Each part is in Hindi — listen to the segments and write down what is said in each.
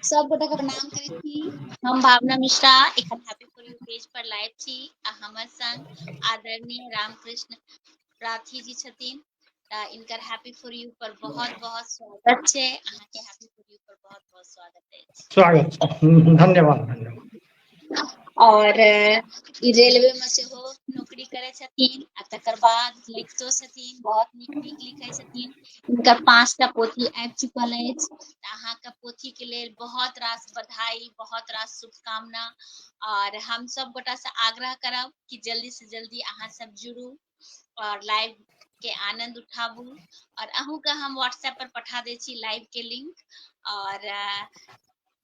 सब गोटा के प्रणाम करै छी। हम भावना मिश्रा एखन हैप्पी फॉर यू पेज पर लाइव छी आ हमर संग आदरणीय रामकृष्ण राठी जी छथिन। इनकर हैप्पी फॉर यू पर बहुत-बहुत स्वागत छै। अहाँ के हैप्पी फॉर यू पर बहुत-बहुत स्वागत अछि। स्वागत, धन्यवाद। और ई रेलवे में सेहो नौकरी करे छथिन आ तकर बाद लिखतो छथिन, बहुत नीक लिखे छथिन। इनकर 5टा पोथी आबि चुकल अछि। अहाँ के पोथी के लेल बहुत रास बधाई, बहुत रास शुभकामना। और हम सब गोटा से आग्रह करब कि जल्दी से जल्दी अहाँ सब जुड़ू और लाइव के आनंद उठाबू। और अहूँ के हम व्हाट्सएप पर पठा दै छी लाइव के लिंक। और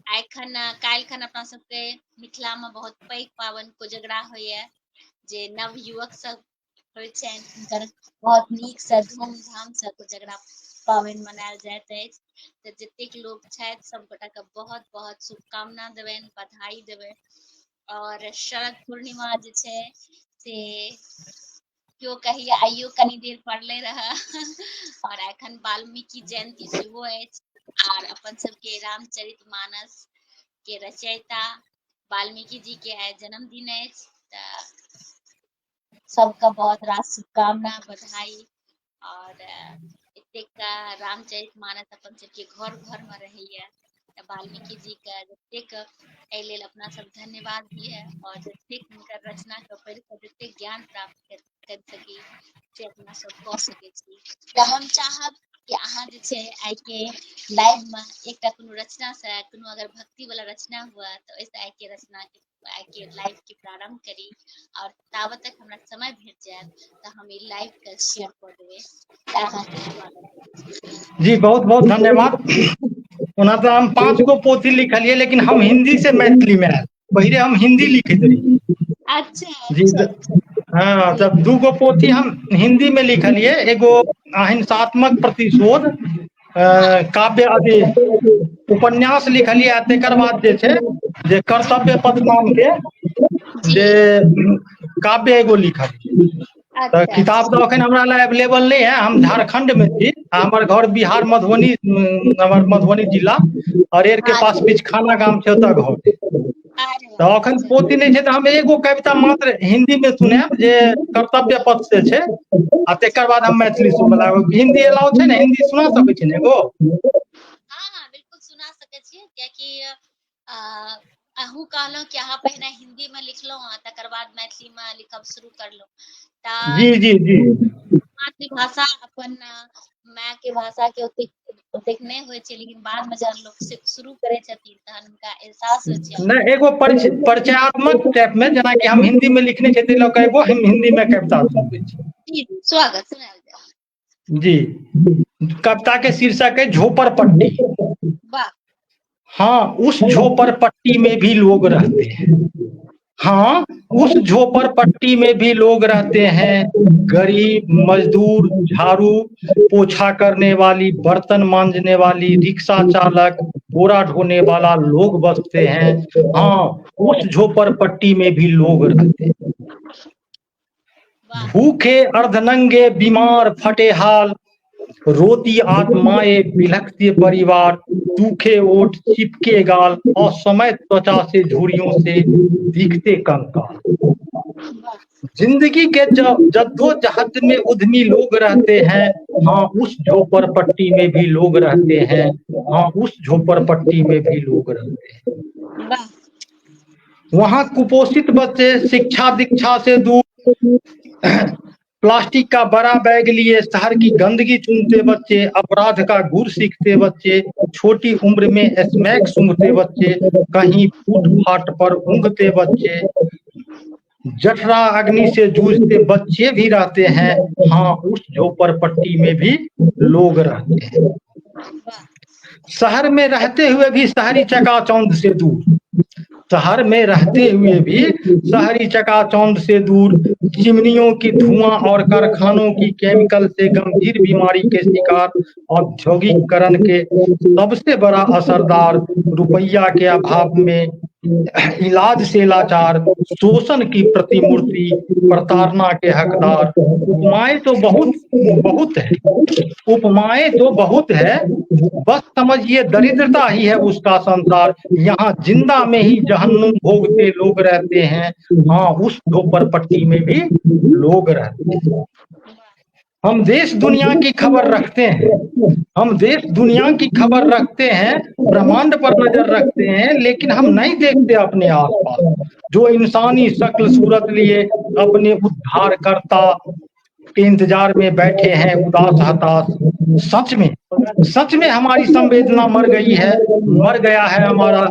काल्हि खन अपना सबके मिथिला में बहुत पैघ पावन कोजगरा होइए, जे नव युवक सब होइ छनि हुनकर बहुत नीक से धूमधाम से कोजगरा पावनि मनायल जाइत अछि। तऽ जतेक लोग छथि सब गोटा के बहुत बहुत शुभकामना देबनि, बधाई देबनि। और शरद पूर्णिमा जे छै से केओ कहिया आइयो कनी देर पड़ले रहे और एखन वाल्मीकि जयंती सेहो अछि। और अपन सबके रामचरितमानस के रचयिता वाल्मीकि जी के आइ जन्मदिन अछि। तऽ सबका बहुत रास शुभकामना, बधाई। और एतेक रामचरितमानस अपन सबके घर घर में रहैया। वाल्मीकि जी के जतेक एहि लेल अपना सब धन्यवाद दिए और जतेक हुनकर रचना के पढ़ि के जतेक ज्ञान प्राप्त कर सकी से अपना सब कऽ सकै छी। तऽ हम चाहब कि अहाँ जे छै आइ के लाइव में एकटा कोनो रचना से कोनो अगर भक्ति वाला रचना हुआ तो ओइसे आइ के रचना के आइ के लाइव के प्रारंभ करी। और ताबत तक हमरा समय भेट जायत तऽ हम ई लाइव के शेयर कऽ देबै। अहाँ के स्वागत। जी बहुत बहुत धन्यवाद। ओना तो हम 5 गो पोथी लिखलिए, लेकिन हम हिंदी से मैथिली में आयल। पहले हम हिंदी लिखैत रही। अच्छा जी अच्छा अच्छा हाँ, जी तब 2 गो पोथी हम हिंदी में लिखलिए। एगो अहिंसात्मक प्रतिशोध हाँ काव्य अथी उपन्यास लिखलिए। आ तकर बाद जे छै जे जी कर्तव्य पथ नाम के जी जे काव्य एगो लिखलिए। तऽ अच्छा किताब अच्छा तो अखन हमरा लग अवेलेबल नहीं है। हम झारखंड में छी, हमर घर बिहार मधुबनी, हमर मधुबनी जिला अरेर के हाँ पास जी पिचखाना गाम छै, ओतऽ घर अइ। अरे तऽ वाह अखन अच्छा पोथी नहीं छै, तऽ हम एगो कविता मात्र हिंदी में सुनायब जे कर्तव्य पथ से छै। आ जी तकर बाद हम मैथिली हिंदी अलाउ छै ने, हिंदी सुना सकै छी ने एगो। हाँ हाँ बिल्कुल सुना सकै छियै, कियाकि अहूँ कहलहुँ कि अहाँ पहिने हिंदी में लिखलहुँ आ तकर बाद मैथिली में लिखब शुरू करलहुँ। जी तऽ जी जी मातृभाषा अपन माय के भाषा के ओतेक नहीं होइ छै, लेकिन बाद में जहन लोग शुरू करे छथिन तहन हुनका एहसास होइ छै। नहीं, एगो परिचयात्मक टाइप में, जेना कि हम हिंदी में लिखने छी, ताहि लऽ कऽ एगो हम हिंदी में कविता सुनबै छी। जी स्वागत, सुनायल जाय। जी, कविता के शीर्षक है झोपड़पट्टी। वाह। हाँ, उस झोपड़पट्टी में भी लोग रहते हैं। हाँ, उस झोपड़पट्टी में भी लोग रहते हैं। गरीब, मजदूर, झाड़ू पोछा करने वाली, बर्तन मांजने वाली, रिक्शा चालक, बोरा ढोने वाला लोग बसते हैं। हाँ, उस झोपड़पट्टी में भी लोग रहते हैं। वाह भूखे, अर्धनंगे, बीमार, फटे हाल, रोती आत्माएं, बिलखते परिवार, सूखे ओठ, चिपके गाल, असमय त्वचा से, झुर्रियों से दिखते कंकाल। वाह जिंदगी के जद्दोजहद में उद्यमी लोग रहते हैं। हाँ, उस झोपड़पट्टी में भी लोग रहते हैं। हाँ, उस झोपड़पट्टी में भी लोग रहते हैं। वाह। वहाँ कुपोषित बच्चे शिक्षा दीक्षा से दूर, प्लास्टिक का बड़ा बैग लिए शहर की गंदगी चूमते बच्चे, अपराध का गुर सीखते बच्चे, छोटी उम्र में स्मैक सूंघते बच्चे, कहीं फुटपाथ पर ऊँघते बच्चे, जठरा अग्नि से जूझते बच्चे भी रहते हैं। हाँ, उस झोपड़पट्टी में भी लोग रहते हैं। शहर में रहते हुए भी शहरी चकाचौंध से दूर, शहर में रहते हुए भी शहरी चकाचौंध से दूर, चिमनियों की धुआं और कारखानों की केमिकल से गंभीर बीमारी के शिकार, औद्योगिकरण के सबसे बड़ा असरदार, रुपया के अभाव में इलाज से लाचार, शोषण की प्रतिमूर्ति, प्रताड़ना के हकदार। उपमाएं तो बहुत बहुत है, उपमाएं तो बहुत है, बस समझिए दरिद्रता ही है उसका संसार। यहाँ जिंदा में ही जहन्नुम भोगते लोग रहते हैं, हाँ उस झोपड़पट्टी में भी लोग रहते हैं। हम देश दुनिया की खबर रखते हैं, हम देश दुनिया की खबर रखते हैं, ब्रह्मांड पर नजर रखते हैं, लेकिन हम नहीं देखते अपने आसपास जो इंसानी शक्ल सूरत लिए अपने उद्धारकर्ता के इंतजार में बैठे हैं उदास हताश। सच में हमारी संवेदना मर गई है, मर गया है हमारा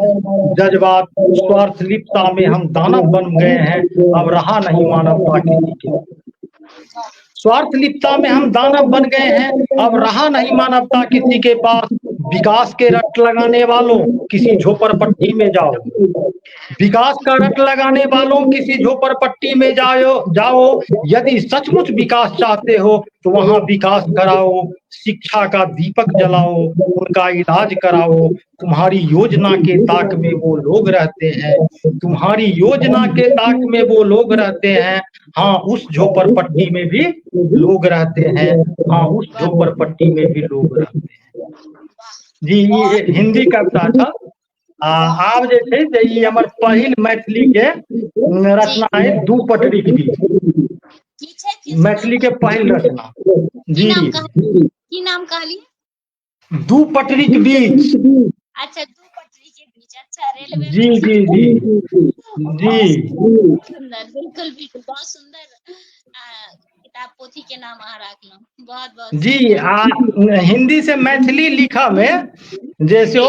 जज्बात। स्वार्थ लिप्तता में हम दानव बन गए हैं, अब रहा नहीं मानवता किसी के। स्वार्थ लिप्तता में हम दानव बन गए हैं, अब रहा नहीं मानवता किसी के पास। विकास के रट लगाने वालों किसी झोपड़पट्टी में जाओ, विकास का रट लगाने वालों किसी झोपड़पट्टी में जाओ। यदि सचमुच विकास चाहते हो तो वहां विकास कराओ, शिक्षा का दीपक जलाओ, उनका इलाज कराओ। तुम्हारी योजना के ताक में वो लोग रहते हैं, तुम्हारी योजना के ताक में वो लोग रहते हैं, हाँ उस झोपड़पट्टी में भी लोग रहते हैं, हाँ उस झोपड़पट्टी में भी लोग रहते हैं। जी ये हिंदी कविता था। आब जे छै से ई हमर पहिल मैथिली के रचना है, दू पटरी के बीच। मैथिली के पहिल रचना जी, की नाम कहलिए? दू पटरी के बीच। अच्छा, दू पटरी के बीच, अच्छा रेलवे। जी जी जी जी सुंदर, बिल्कुल बिल्कुल, बहुत सुंदर किताब पोथी के नाम अहाँ राखलहुँ, बहुत बहुत जी। हिंदी से मैथिली लिखा में जैसे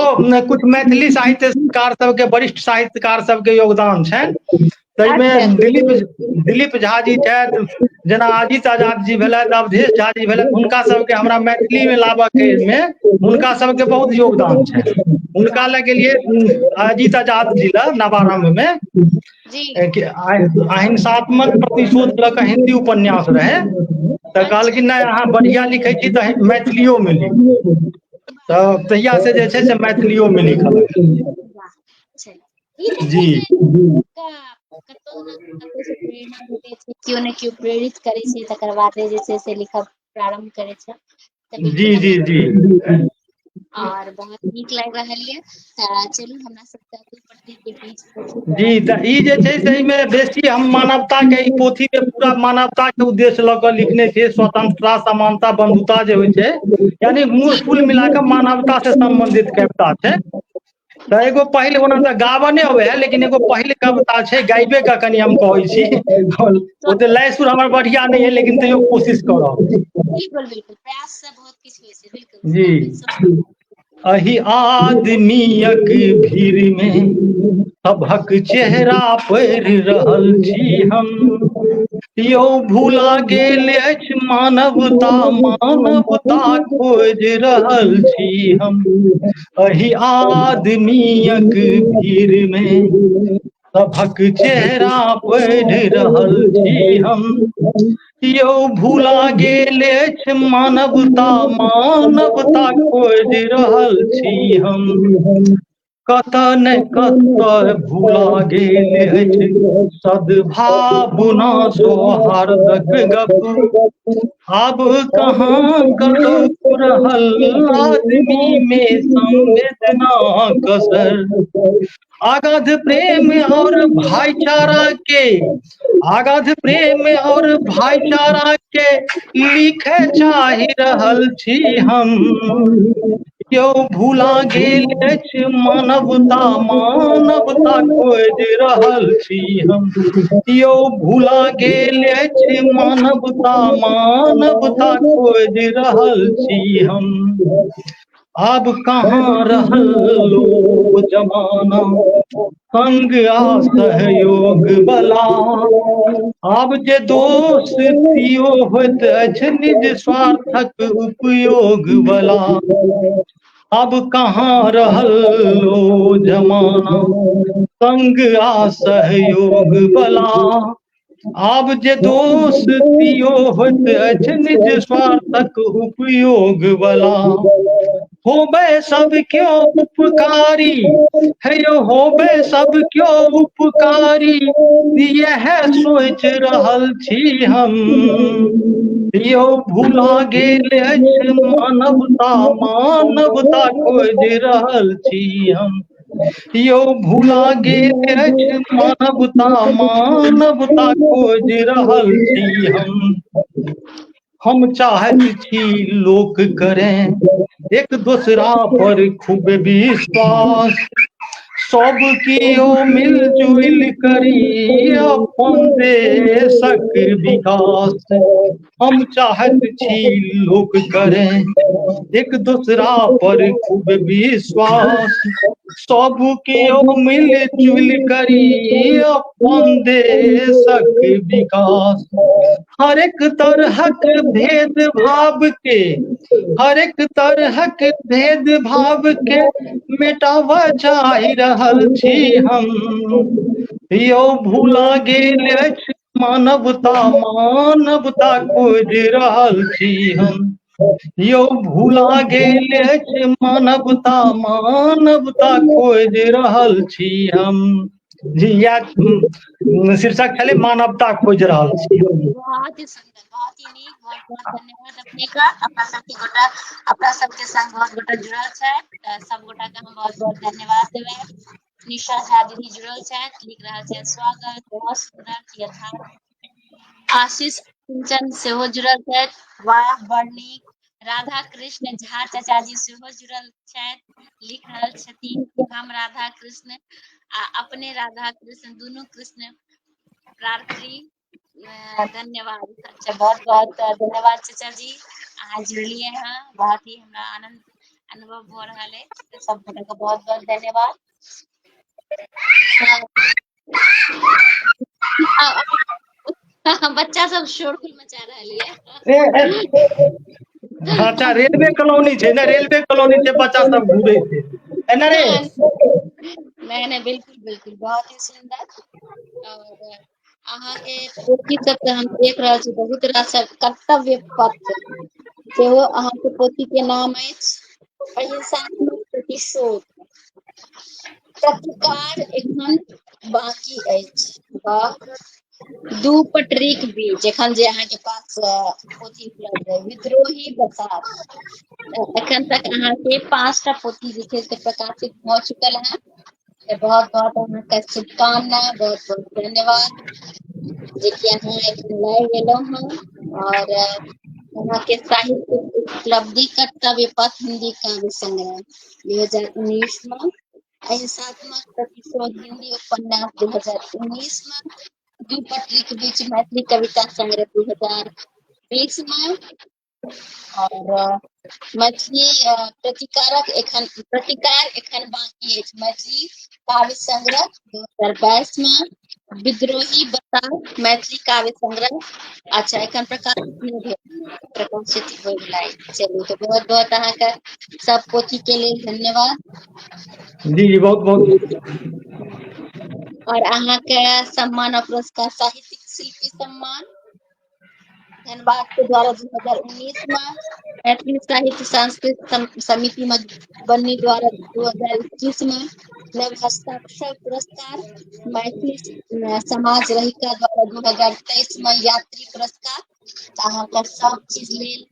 कुछ मैथिली साहित्यकार सबके, वरिष्ठ साहित्यकार सबके योगदान छनि। ताहिमे दिलीप झा जी छथि, जेना अजीत आजाद जी भेलथि, अवधेश झा जी भेलथि, हुनका सबके हमरा मैथिली में लाबऽ के में हुनका सबके बहुत योगदान छनि। हुनका लग गेलिए अजीत आजाद जी लग नवारंभ में अहिंसात्मक प्रतिशोध लऽ कऽ हिंदी उपन्यास रहे, तऽ कहलखिन नहि अहाँ बढ़िया लिखै छी तऽ मैथिलियो में लिखू, तऽ तहिया से जे छै से मैथिलियो में लिखऽ लगलिए। जी केओ ने केओ प्रेरित करे छै, तकर बाद जे छै से लिखब प्रारंभ करे छै। जी जी जी और बहुत नीक लग रहा है। चलू हमरा सबके दू पटरी के बीच जी, तऽ ई जे छै से एहिमे बेसी हम मानवता के, ई पोथी में पूरा मानवता के उद्देश्य लऽ कऽ लिखने छियै। स्वतंत्रता, समानता, बंधुता जे होइ छै, यानी मूल कुल मिला कऽ मानवता से संबंधित कविता छै। तो एगो पहिल, ओना तऽ गावने हुए है, लेकिन एगो पहिल कविता छै, गाइबे का कनी हम कहै छी। ओते लय सुर हमर बढ़िया नहीं है, लेकिन तैयो कोशिश करब। बिल्कुल बिल्कुल, प्रयास से बहुत किछ होइ छै। बिल्कुल जी। अही आदमियक भीड़ में सभक चेहरा पढ़ि रहल छी हम, यौ भूला गेल अछि मानवता, मानवता खोजि रहल छी हम। अही आदमियक भीड़ में सभक चेहरा पढ़ि रहल छी हम, यौ भूला गेल अछि मानवता, मानवता खोजि रहल छी हम। कतऽ ने कतऽ भूला गेल अछि सद्भावना, सौहार्दक गप, आब कहाँ कतौ रहल आदमी में संवेदना कसर। अगाध प्रेम और भाईचारा के, अगाध प्रेम और भाईचारा के लिखे चाहि रहल छी हम, यौ भूला गेल अछि मानवता, मानवता खोजि रहल छी हम, यौ भूला गेल अछि मानवता, मानवता खोजि रहल छी हम। आब कहाँ रहल ओ जमाना संग आ सहयोग बला, आब जे दोस्तियो होइत अछि निज स्वार्थक उपयोग बला। अब कहाँ रहल ओ जमाना संग आ सहयोग बला, आब जे दोस्तियो होइत अछि निज स्वार्थक उपयोग बला। होबे सब क्यों उपकारी है यो होबे सब क्यों उपकारी यह सोच रहल छी हम यो भुला गेल अछि मानवता मानवता खोज रहल छी हम यो भुला गेल अछि मानवता मानवता खोज रहल छी हम चाहत छी लोक करें एक दूसरा पर खूब विश्वास सब कियो मिलजुल करी अपन देशक विकास हम चाहत छी लोग करें एक दूसरा पर खूब विश्वास सब कियो मिलजुल करी अपन देशक विकास हर एक तरहक भेदभाव के हर एक तरहक भेदभाव के मिटावा चाहि रहल छी हम यो भुला गेल अछि मानवता मानवता खोज रहल छी हम यो भुला गेल अछि मानवता मानवता खोज रहल छी हम जी या शीर्षक छलै मानवता खोज रहल छी हम बहुत ही सुंदर, बहुत ही नीक, बहुत बहुत धन्यवाद अपने का। अपना सबके गोटा अपना सबके संग बहुत गोटा जुड़ल छै, सब गोटा के हम बहुत बहुत धन्यवाद देबै। निशा झा दीदी जुड़ल छथि, लिख रहल छथि स्वागत, बहुत सुंदर यथार्थ। आशीष सिंचन सेहो जुड़ल छथि, वाह बड़ नीक। राधा कृष्ण झा चाचा जी सेहो जुड़ल छथि, लिख रहल छथिन हम राधा कृष्ण आ अपने राधा कृष्ण दुनू कृष्ण प्रार्थी। धन्यवाद। अच्छा, बहुत बहुत धन्यवाद चाचा जी, अहाँ जुड़लिए हैं, बहुत ही हमरा आनंद अनुभव हो रहा है। सब गोटा का बहुत बहुत धन्यवाद। बच्चा सब शोरगुल मचा रहा है। अच्छा रेलवे कॉलोनी छै ने, रेलवे कॉलोनी छै, बच्चा सब घूरे छै एना रे। नहीं नहीं, बिल्कुल बिल्कुल, बहुत ही सुंदर। और अहाँ के पोथी सब के हम देख रहल छी, बहुत रास कर्तव्य पथ सेहो अहाँ के पोथी के नाम अछि अहिंसात्मक प्रतिशोध, प्रतिकार एखन बाकी अछि। वाह। दू पटरीक बीच एखन जे अहाँ के पास पोथी उपलब्ध है, विद्रोही बसात। एखन तक अहाँ के 5टा पोथी जे छै से प्रकाशित भ चुकल है। बहुत बहुत अहाँ के शुभकामना, बहुत बहुत धन्यवाद जे कि अहाँ एखन लाइव एलहुं हैं। और अहाँ के साहित्य उपलब्धि कर्तव्य पथ हिंदी काव्य संग्रह 2019 में, अहिंसात्मक प्रतिशोध हिंदी उपन्यास 2019 में, दू पटरी के बीच मैथिली कविता संग्रह 2020 में, और मैथिली प्रतिकार एखन बाकी अछि मैथिली काव्य संग्रह 2022 में, विद्रोही बसात मैथिली काव्य संग्रह अच्छा एखन प्रकाशित हो गेलै। चलू तो बहुत बहुत अहाँ के सब पोथी के लिए धन्यवाद। जी बहुत बहुत और अहाँ के सम्मान और पुरस्कार साहित्यिक शिल्पी सम्मान धनबाद के द्वारा 2019 में, मैथिली साहित्य सांस्कृतिक समिति मधुबनी द्वारा 2021 में, नव हस्ताक्षर पुरस्कार मैथिली समाज रहिका द्वारा 2023 में, यात्री पुरस्कार। अहाँ के सब चीज लेल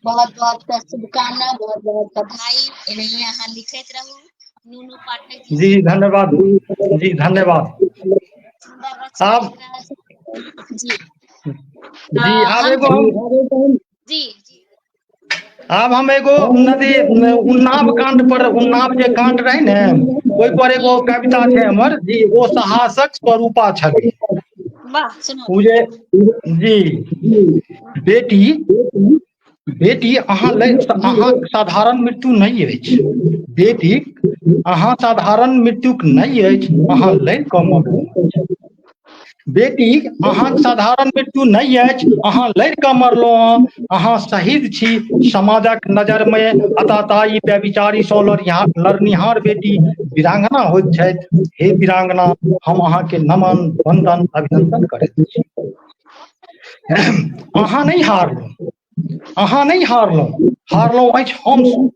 बहुत बहुत शुभकामना, बहुत बहुत बधाई। एनाहिए अहाँ लिखैत रहू। नूनू पाठक जी जी धन्यवाद जी धन्यवाद। सुंदर रचना आप लिख रहा है जी। जी आब हम एगो जी हम एगो नदी उन्नाव कांड पर, उन्नाव जे कांड रहे ने ओहि पर एगो कविता छै हमर जी, ओ साहसक स्वरूपा छवि। वाह सुनो ओ जे जी बेटी बेटी अहाँ साधारण मृत्यु नहीं अछि, बेटी अहाँ साधारण मृत्युक नहीं अछि, अहाँ लड़ कऽ मरू। बेटी अहाँ साधारण मृत्यु नहीं अछि, अहाँ लड़ कऽ मरलहुँ, अहाँ शहीद छी समाजक नजर में। अतः ई व्यभिचारी सँ लड़निहार बेटी वीरांगना होइत छथि। हे वीरांगना, हम अहाँ के नमन वंदन अभिनंदन करैत छी। अहाँ नहीं हारलहुँ, अहाँ नहीं हारलहुँ, हारलहुँ अछि हमसभ।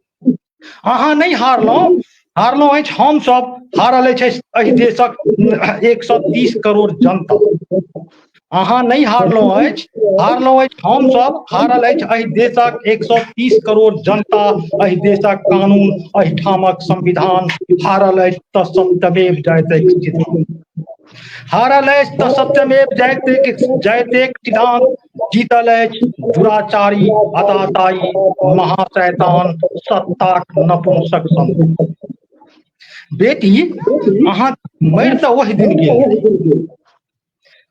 अहाँ नहीं हारलहुँ अछि हमसभ, हारल अछि एहि देशक 130 करोड़ जनता। अहाँ नहीं हारलहुँ अछि, हारलहुँ अछि हमसभ, हारल अछि एहि देशक 130 करोड़ जनता, एहि देशक कानून, एहिठामक संविधान, हारल अछि तऽ सत्यमेव जयते सिद्धांत, हारल अछि तऽ सत्यमेव जयते सिद्धांत, जीतल अछि दुराचारी, अताताई, महाशैतान, सत्ताक नपुंसक संत। बेटी अहाँ मरि तऽ ओहि दिन गेल रही,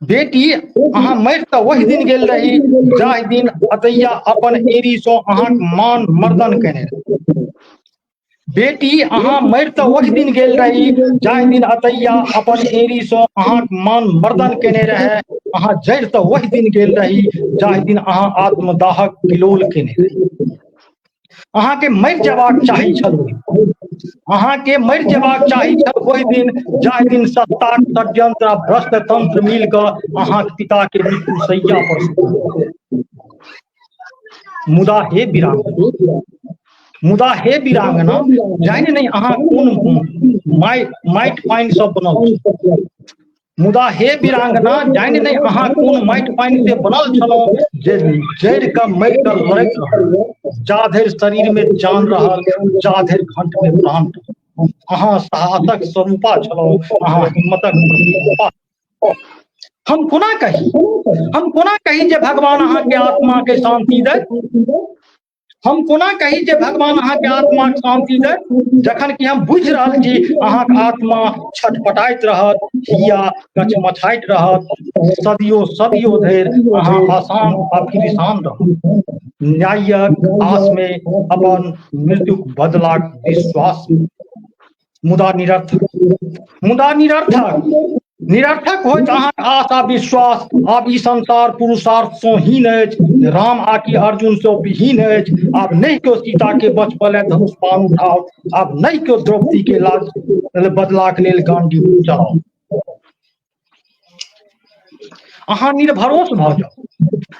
बेटी अहाँ मरि तऽ ओहि दिन गेल रही जाहि दिन अतैया अपन एड़ीसँ अहाँक मान मर्दन केने रही। बेटी अहाँ मरि तऽ ओहि दिन गेल रही जाहि दिन अतैया अपन एड़ीसँ अहाँक मान मर्दन केने रहै। अहाँ जड़ि तऽ ओहि दिन गेल रही जाहि दिन अहाँ आत्मदाहक किलोल केने रही। अहाँके मरि जेबाक चाही छल, अहाँके मरि जेबाक चाही छल ओहि दिन जाहि दिन सत्ताक षड्यंत्र आ भ्रष्ट तंत्र मिल कऽ अहाँक पिताके मृत्यु शैया पर सुतल। मुदा हे वीरांगना, मुदा हे वीरांगना, जानि नहि अहाँ कोन माटि पानिसँ बनल छी, मुदा हे वीरांगना, जानि नहि अहाँ कोन माटि पानि से बनल छलहुँ जे जड़ि कऽ मरि कऽ लड़ैत रहल। जा धरि शरीर में जान रहल, जा धरि घंट में प्राण रहल। अहाँ साहसक स्वरूपा छलहुँ, अहाँ हिम्मतक प्रतिरूपा। हम कोना कही, हम कोना कही जे भगवान अहाँके आत्माके शांति दे, हम कोना कही जे भगवान अहाँके आत्माके शांति दे, जखन कि हम बुझि रहल छी अहाँके आत्मा छटपटाइत रहत, हिया कचमचाइत रहत, सदियो सदियो धरि अहाँ अशांत आ फिरिसान रहत, न्यायक आस में, अपन मृत्युक बदलाक विश्वास। मुदा निरर्थक, मुदा निरर्थक, निरर्थक होइत अहाँक आशा विश्वास। आब ई संसार पुरुषार्थसँ हीन अछि, राम आकि अर्जुनसँ विहीन अछि। आब नहीं क्यों सीता के बचपन धनुष बाण उठाओ, आब नहीं क्यों द्रौपदी के लाज बदलाक लेल गांडीव चलाओ। अहाँ निर्भरोस भऽ जाउ,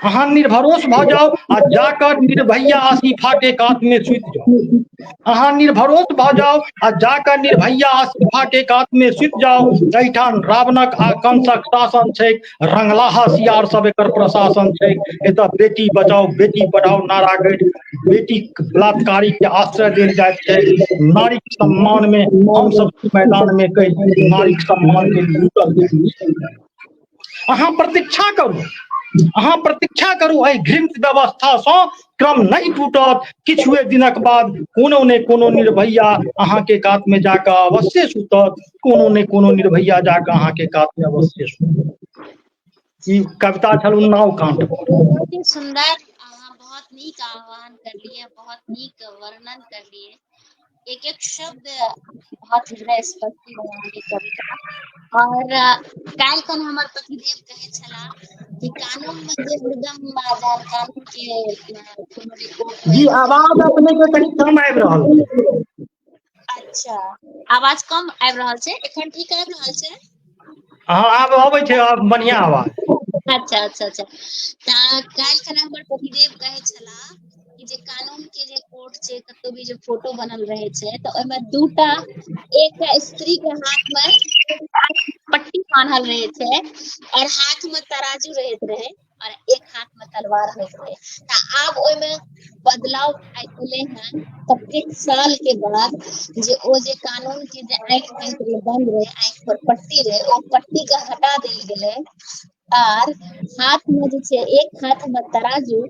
अहाँ निर्भरोस भऽ जाउ आ जाकर निर्भैया आसिफाके कातमे सुति जाउ। अहाँ निर्भरोस भऽ जाउ आ जाकर निर्भैया आसिफाके कातमे सुति जाउ। एहिठाम रावणक आ कंसक शासन छै, रंगलाहा सियार सब एकर प्रशासन छै। एतऽ बेटी बचाओ बेटी पढ़ाओ नारा गढ़ि बेटी बलात्कारी के आश्रय देल जाइत छै। नारी सम्मान में हम सब मैदान में कही नारी सम्मान के लूटल जाइत छै। अहाँ प्रतीक्षा करू, अहाँ प्रतीक्षा करू, एहि घृणित व्यवस्थासँ क्रम नहीं टूटत। किछुए दिनक बाद कोनो ने कोनो निर्भैया अहाँके कात में जाकऽ अवश्य सुतत, कोनो ने कोनो निर्भैया जाकऽ अहाँके कात में अवश्य सुतत। ई कविता छल उन्नाव कांड पर। बहुत ही सुंदर, अहाँ बहुत नीक आह्वान करलिए, बहुत नीक वर्णन करलिए, एक एक शब्द बहुत हृदय स्पर्शी रहे अहाँके कविता। और काल्हि खन हमर पतिदेव कहे छला कि कानून में जे हरदम बाजार कानून के कोनो रिपोर्ट जी होय आवाज अपने के कनि कम आबि रहल छै। अच्छा, आवाज कम आबि रहल छै, एखन ठीक आबि रहल छै? हाँ आब अबै छै, आब बढ़िया आवाज। अच्छा अच्छा अच्छा, तऽ काल्हि खना हमर पतिदेव कहे छला कि जे कानून के जे कोर्ट छै, कतौ भी जे फोटो बनल रहे छै तऽ ओहिमे दूटा, एकटा स्त्री के हाथ में पट्टी बान्हल रहे छै और हाथ में तराजू रहैत रहे और एक हाथ में तलवार होइत रहे। तऽ आब ओहिमे बदलाव एले हैं कतेक साल के बाद, जे ओ जे कानून के जे आंखि तांखि रहे बंद रहे, आंखि पर पट्टी रहे, ओ पट्टी के हटा देल गेलै आर हाथ में जे छै, एक हाथ में तराजू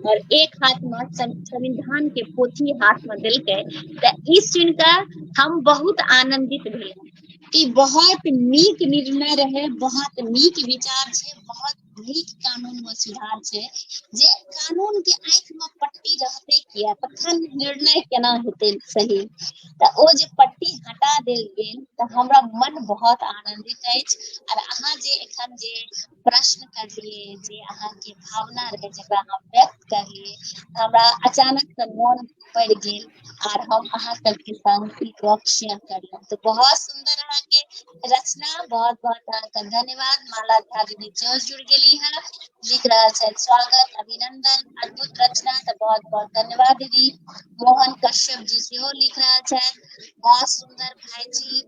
और एक हाथ में संविधान के पोथी हाथ में देलकै। तऽ ई सुनि कऽ हम बहुत आनंदित भेलहुं कि बहुत नीक निर्णय रहे, बहुत नीक विचार छै, बहुत नीक कानून में सुधार छै। जे कानून के आंखि में पट्टी रहते किया, तखन निर्णय केना हेतै सही। तऽ ओ जे पट्टी हटा देल गेल तऽ हमरा मन बहुत आनंदित अछि। और अहाँ जे एखन जे प्रश्न करलिए, जे अहाँके भावना रहे जेकरा अहाँ व्यक्त करलिए, हमरा अचानक से मोन पड़ गेल आर हम अहाँ सबके संग ई गप शेयर करलहुं। तऽ बहुत सुंदर अहाँके रचना बहुत बहुत अहाँके धन्यवाद। माला झा दीदी सेहो जुड़ गेली है, लिख रहा है स्वागत अभिनंदन अद्भुत रचना, तो बहुत बहुत धन्यवाद दीदी। मोहन कश्यप जी सेहो लिख रहा है बहुत सुंदर भाईजी।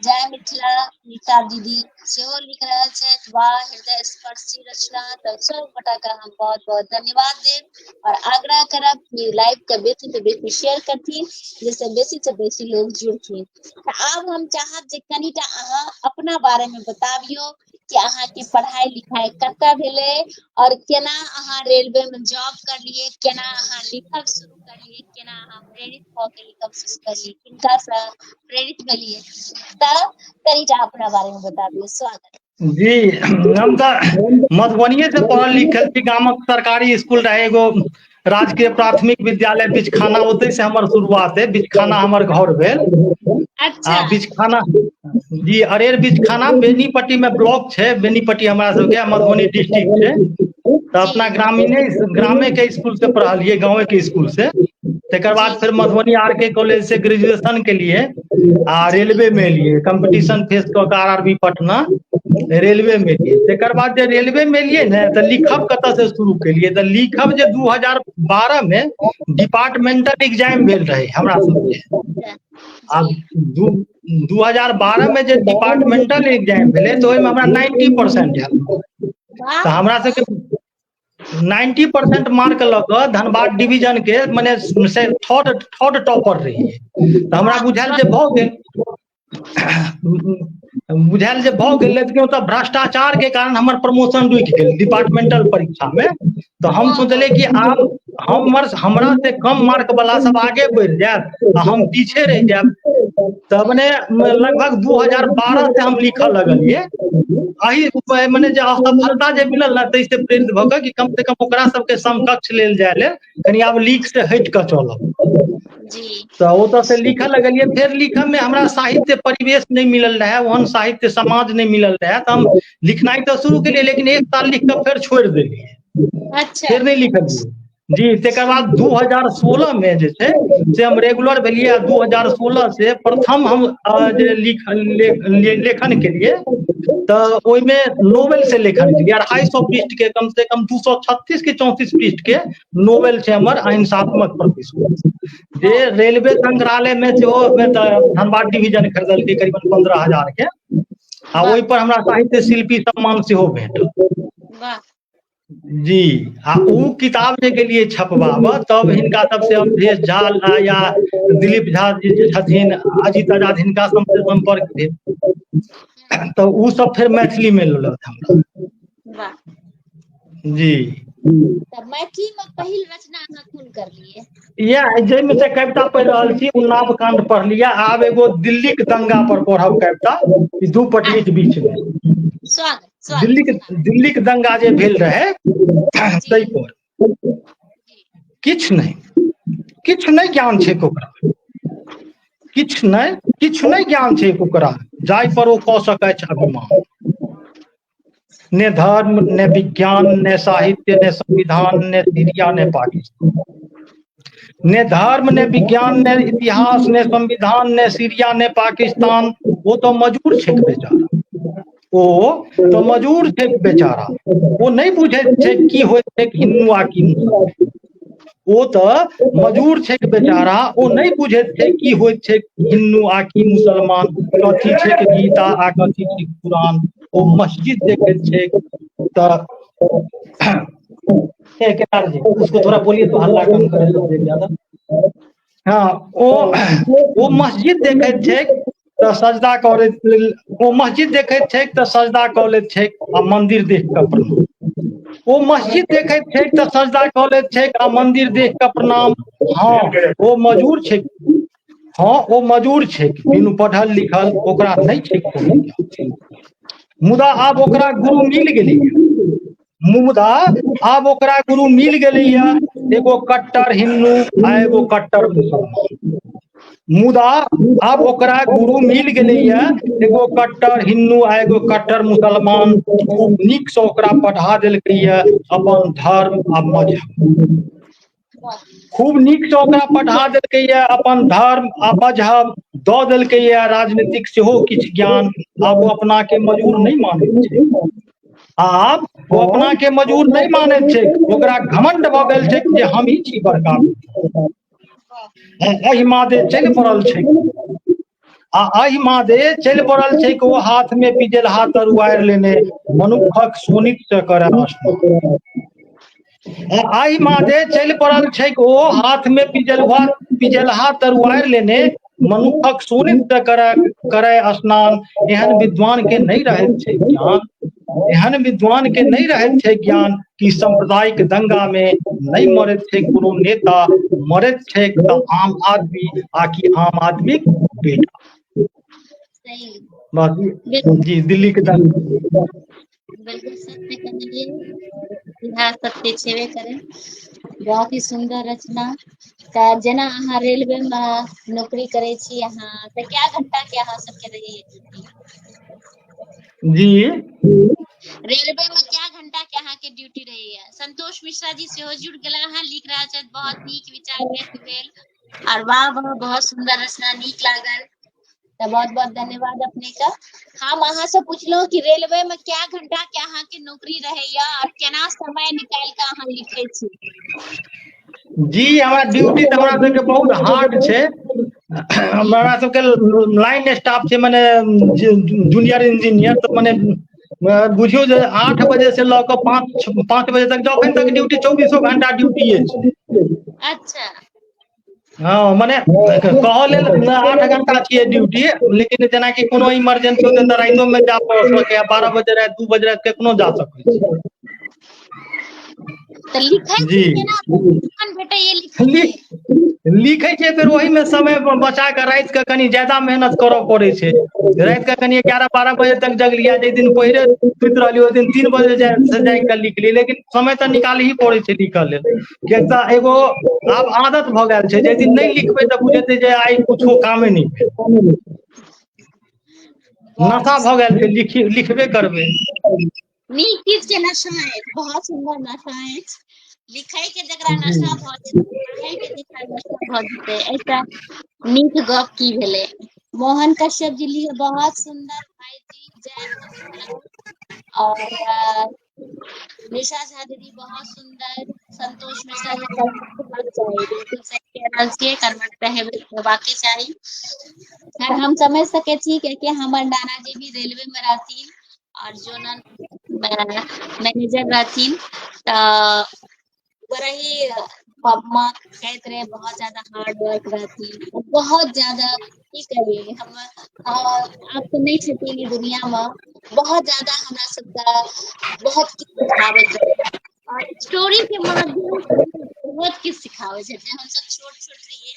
जय मिथिला नीता दीदी सेहो लिख रहा है वाह हृदय स्पर्शी रचना, तो सब गोटा का हम बहुत बहुत धन्यवाद देव और आग्रह करब कि लाइव के बेसी से बेसी शेयर करथिन, जैसे बेसी से बेसी लोग जुड़थिन। तो अब हम चाहब जे कनिटा अहाँ अपना बारे में बताबियो कि अहाँ के पढ़ाई लिखाई कतऽ भेलै और केना अहाँ रेलवे में जॉब करलिए, केना अहाँ लिखब शुरू करलिए, केना अहाँ प्रेरित भ के लिखब शुरू करलिए, किनका से प्रेरित भेलिए, तऽ कनिटा अपना बारे में बताबियो। स्वागत। जी, हम तो मधुबनीये से पढ़ल लिखल छी। गामक सरकारी स्कूल रहे एगो राजकीय प्राथमिक विद्यालय बिचखाना, ओतै से हमर शुरुआत है। बिचखाना हमर घर भेल। अच्छा बिचखाना जी, अरेर बिचखाना बेनीपट्टी में ब्लॉक है। बेनीपट्टी हमारा सबके मधुबनी डिस्ट्रिक्ट है। तो अपना ग्रामे के स्कूल से पढ़लिए, गाँव के स्कूल से। तकर बाद फिर मधुबनी RK कॉलेज से ग्रेजुएशन के लिए रेलवे में लिए, कंपटीशन फेस कऽ के RRB पटना रेलवे में लिए। तकर बाद जे रेलवे में लिए ने तो लिखब कतऽ से शुरू केलिए, तो लिखब जे 2012 में डिपार्टमेंटल एग्जाम भेल रहे हमरा सबके। आब 2012 में जे डिपार्टमेंटल एग्जाम भेलै तो ओहिमे हमरा 90% आयल। तो हमरा सबके 90% मार्क लऽ कऽ धनबाद डिवीजन के मने से थर्ड टॉपर रहिए। तो हमरा बुझायल जे भऽ गेल, लेकिन ओतऽ भ्रष्टाचार के कारण हमर प्रमोशन रुकि गेल डिपार्टमेंटल परीक्षा में। तो हम सोचलिए कि आब हमरा से कम मार्क वाला सब आगे बढ़ जायत आ हम पीछे रह जायब। तबने लगभग 2012 से हम लिखऽ लगलिए। अही मने जे असफलता जे मिलल ना, तै से प्रेरित भऽ कऽ कि कम से कम ओकरा सबके समकक्ष लेल जाय ले कनि आब लीक से हटि कऽ चलब। तो ओतऽ से लिखऽ लगलिए। फिर लिखऽ में हमरा साहित्य परिवेश नहीं मिलल रहे, ओहन साहित्य समाज नहीं मिलल रहे। तो हम लिखनाइ तो शुरू केलिए, लेकिन एक साल लिख कऽ फिर छोड़ि देलिए, फिर नहीं लिखलिए। जी, तकर बाद 2016 में जे छै से हम रेगुलर भेलिए। 2016 से प्रथम हम जे लेखन केलिए, तो ओहिमे नोवेल से लेखन केलिए। 250 पृष्ठ के कम से कम 236 के 34 पृष्ठ के नोवेल छै हमर अहिंसात्मक प्रतिशोध, जे रेलवे संग्रहालय में धनबाद डिवीजन खरीदलकै करीबन 15,000 के। आ ओहि पर हमरा साहित्य शिल्पी सम्मान सेहो भेटल। जी, आ उ किताब जे गेलिए छपवाबऽ, तब हिनका सबसे अवधेश झा या दिलीप झा जी जे छथिन, अजित आजाद, हिनका सबसे संपर्क भेल। तो उ सब फिर मैथिली में लेलक हमरा। जी, तब मैथिली में पहिल रचना अहाँ कोन करलिए? इएह जाहिमे से कविता पढ़ि रहल छी, उन्नाव कांड पढ़लिए। आब एगो दिल्ली के दंगा पर पढ़ब कविता, 2 पटरी के बीच में। दिल्ली के दंगा जे भेल रहे तै पर किछ नहीं ज्ञान छै ओकरा, किछ नहीं ज्ञान छै ओकरा, जाय पर ओ कऽ सकै छै अभिमान। ने धर्म ने विज्ञान ने साहित्य ने संविधान ने सीरिया ने पाकिस्तान। ने धर्म ने विज्ञान ने इतिहास ने संविधान ने सीरिया ने पाकिस्तान। वो तो मजबूर छै बेचारा, ओ तो मजबूर छै बेचारा। वो नहीं बुझे छै की होय छै हिंदू आ की मुसलमान। ओ तो मजबूर छै बेचारा, ओ नहीं बुझे छै की होय छै हिंदू आ की मुसलमान। कथी छै गीता आ कथी छै कुरान। ओ मस्जिद देखे छै तो उसको थोड़ा बोलिए तो हल्ला कम करे ज्यादा। हाँ, ओ मस्जिद देखे छै तो सजदा करे, ओ मस्जिद देखे छै तो सजदा कऽ ले छै आ मंदिर देख कऽ प्रणाम। ओ मस्जिद देखे छै तो सजदा कऽ ले छै आ मंदिर देख कऽ प्रणाम। हाँ, ओ मजबूर छै। हाँ, ओ मजबूर छै, बिनु पढ़ल लिखल ओकरा नहीं छै। मुदा आब ओकरा गुरु मिल गेलैया, एगो कट्टर हिंदू आ एगो कट्टर मुसलमान। मुदा आब ओकरा गुरु मिल गेलैया, एगो कट्टर हिंदू आ एगो कट्टर मुसलमान। खूब नीक से ओकरा पढ़ा देलकैया अपन धर्म आ मजहब। खूब नीक से ओकरा पढ़ा देलकैया अपन धर्म आ मजहब। दऽ देलकै ये राजनीतिक सेहो किछु ज्ञान, आब ओ अपना के मजूर नहीं मानै छै, आब वो अपना के मजूर नहीं मानै छै, ओकरा घमंड भऽ गेल छै जे हम ही छी बड़का, एहि मादे चलि पड़ल छै। आ एहि मादे चलि पड़ल छै कि ओ हाथ में पिजेलहा तरुआरि लेने मनुक्खक शोणित से करे स्नान। एहि मादे चलि पड़ल छै कि ओ हाथ में पिजेलहा तरुआरि लेने मनुक्खक शोणित से करे स्नान। एहन विद्वान के नहीं रहै छै ज्ञान, एहन विद्वान के नहीं रहै छै ज्ञान कि सांप्रदायिक दंगा में नहीं मरैत छै कोनो नेता, मरैत छै तऽ आम आदमी आकि आम आदमी बेटा। सही, बस बिल्कुल जी, दिल्ली के बिल्कुल सत्य कहलिए, इएह सत्य छेबे करे। बहुत ही सुंदर रचना। तऽ जेना अहाँ रेलवे में नौकरी करै छी अहाँ, तऽ क्या घंटा के अहाँ सबके रहैये ड्यूटी? जी रेलवे में क्या घंटा के अहाँ के ड्यूटी रहैये? संतोष मिश्रा जी सेहो जुड़ गेला अहाँ, लिख रहल छथि बहुत नीक विचार व्यक्त भेल, और वाह वाह बहुत सुंदर रचना, नीक लागल। तऽ बहुत बहुत धन्यवाद अपने का। हम अहाँ से पुछलहुँ कि रेलवे में क्या घंटा के अहाँ के नौकरी रहैया और केना समय निकाल के अहाँ लिखै छी? जी, हमरा ड्यूटी तऽ हमरा सबके बहुत हार्ड छै। हमरा सबके लाइन स्टाफ छै, मने जूनियर इंजीनियर, तऽ मने बुझियौ जे 8 बजे से लऽ कऽ 5 बजे तक, जखन तक ड्यूटी 24 घंटा ड्यूटीए छै। अच्छा। हाँ, मने कहऽ लेल 8 घंटा छियै ड्यूटी, लेकिन जेनाकि कोनो इमरजेंसी होतै तऽ राइतो में जा पड़ सकैए, 12 बजे राति, 2 बजे राति कखनो जा सकै छी। तऽ लिखै छी जी केना, कोन भेटैये लिखै के? लिखै छै फेर ओहिमे समय बचा कऽ, राति कऽ कनि ज्यादा मेहनत करऽ पड़ै छै। राति कऽ कनि 11-12 बजे तक जगलियै, जाहि दिन पहिरे सुति रहलियै ओहि दिन 3 बजे से जागि कऽ लिखलियै, लेकिन समय तऽ निकालही पड़ै छै लिखऽ लेल। किएक तऽ एगो आब आदत भऽ गेल छै, जाहि दिन नहि लिखबै तऽ बुझेतै जे आइ कुछो कामे नहि भेल। बहुत नशा भऽ गेल छै, लिखबे करबै। नीक चीज के नशा अछि, बहुत सुंदर नशा अछि। लिखै के जकरा जी नशा भऽ जेतै, पढ़ै के जकरा नशा भऽ जेतै, एहिसँ नीक गप की भेलै। मोहन कश्यप जी लिखे बहुत सुंदर, भाईजी जय हो मिथिला। और निशा झा दीदी बहुत सुंदर, संतोष मिश्रा जी कर्मठ होबाक चाही, बिल्कुल सही कह रहल छियै, कर्मठ हेबाक चाही। खैर हम समझ सकै छी, कियाकि हमर नानाजी भी रेलवे में रहथिन और जोनल मैनेजर रहथिन, तऽ बड़ा ही माँ कहैत रहे बहुत ज्यादा हार्ड वर्क रहती, बहुत ज्यादा की कहिए हम। आप तो नहीं छथिन ई दुनिया में, बहुत ज्यादा हमरा सबके बहुत किछु सिखाबैत रहे, और स्टोरी के माध्यम से बहुत किछु सिखाबै छै। हम सब छोट छोट रहिए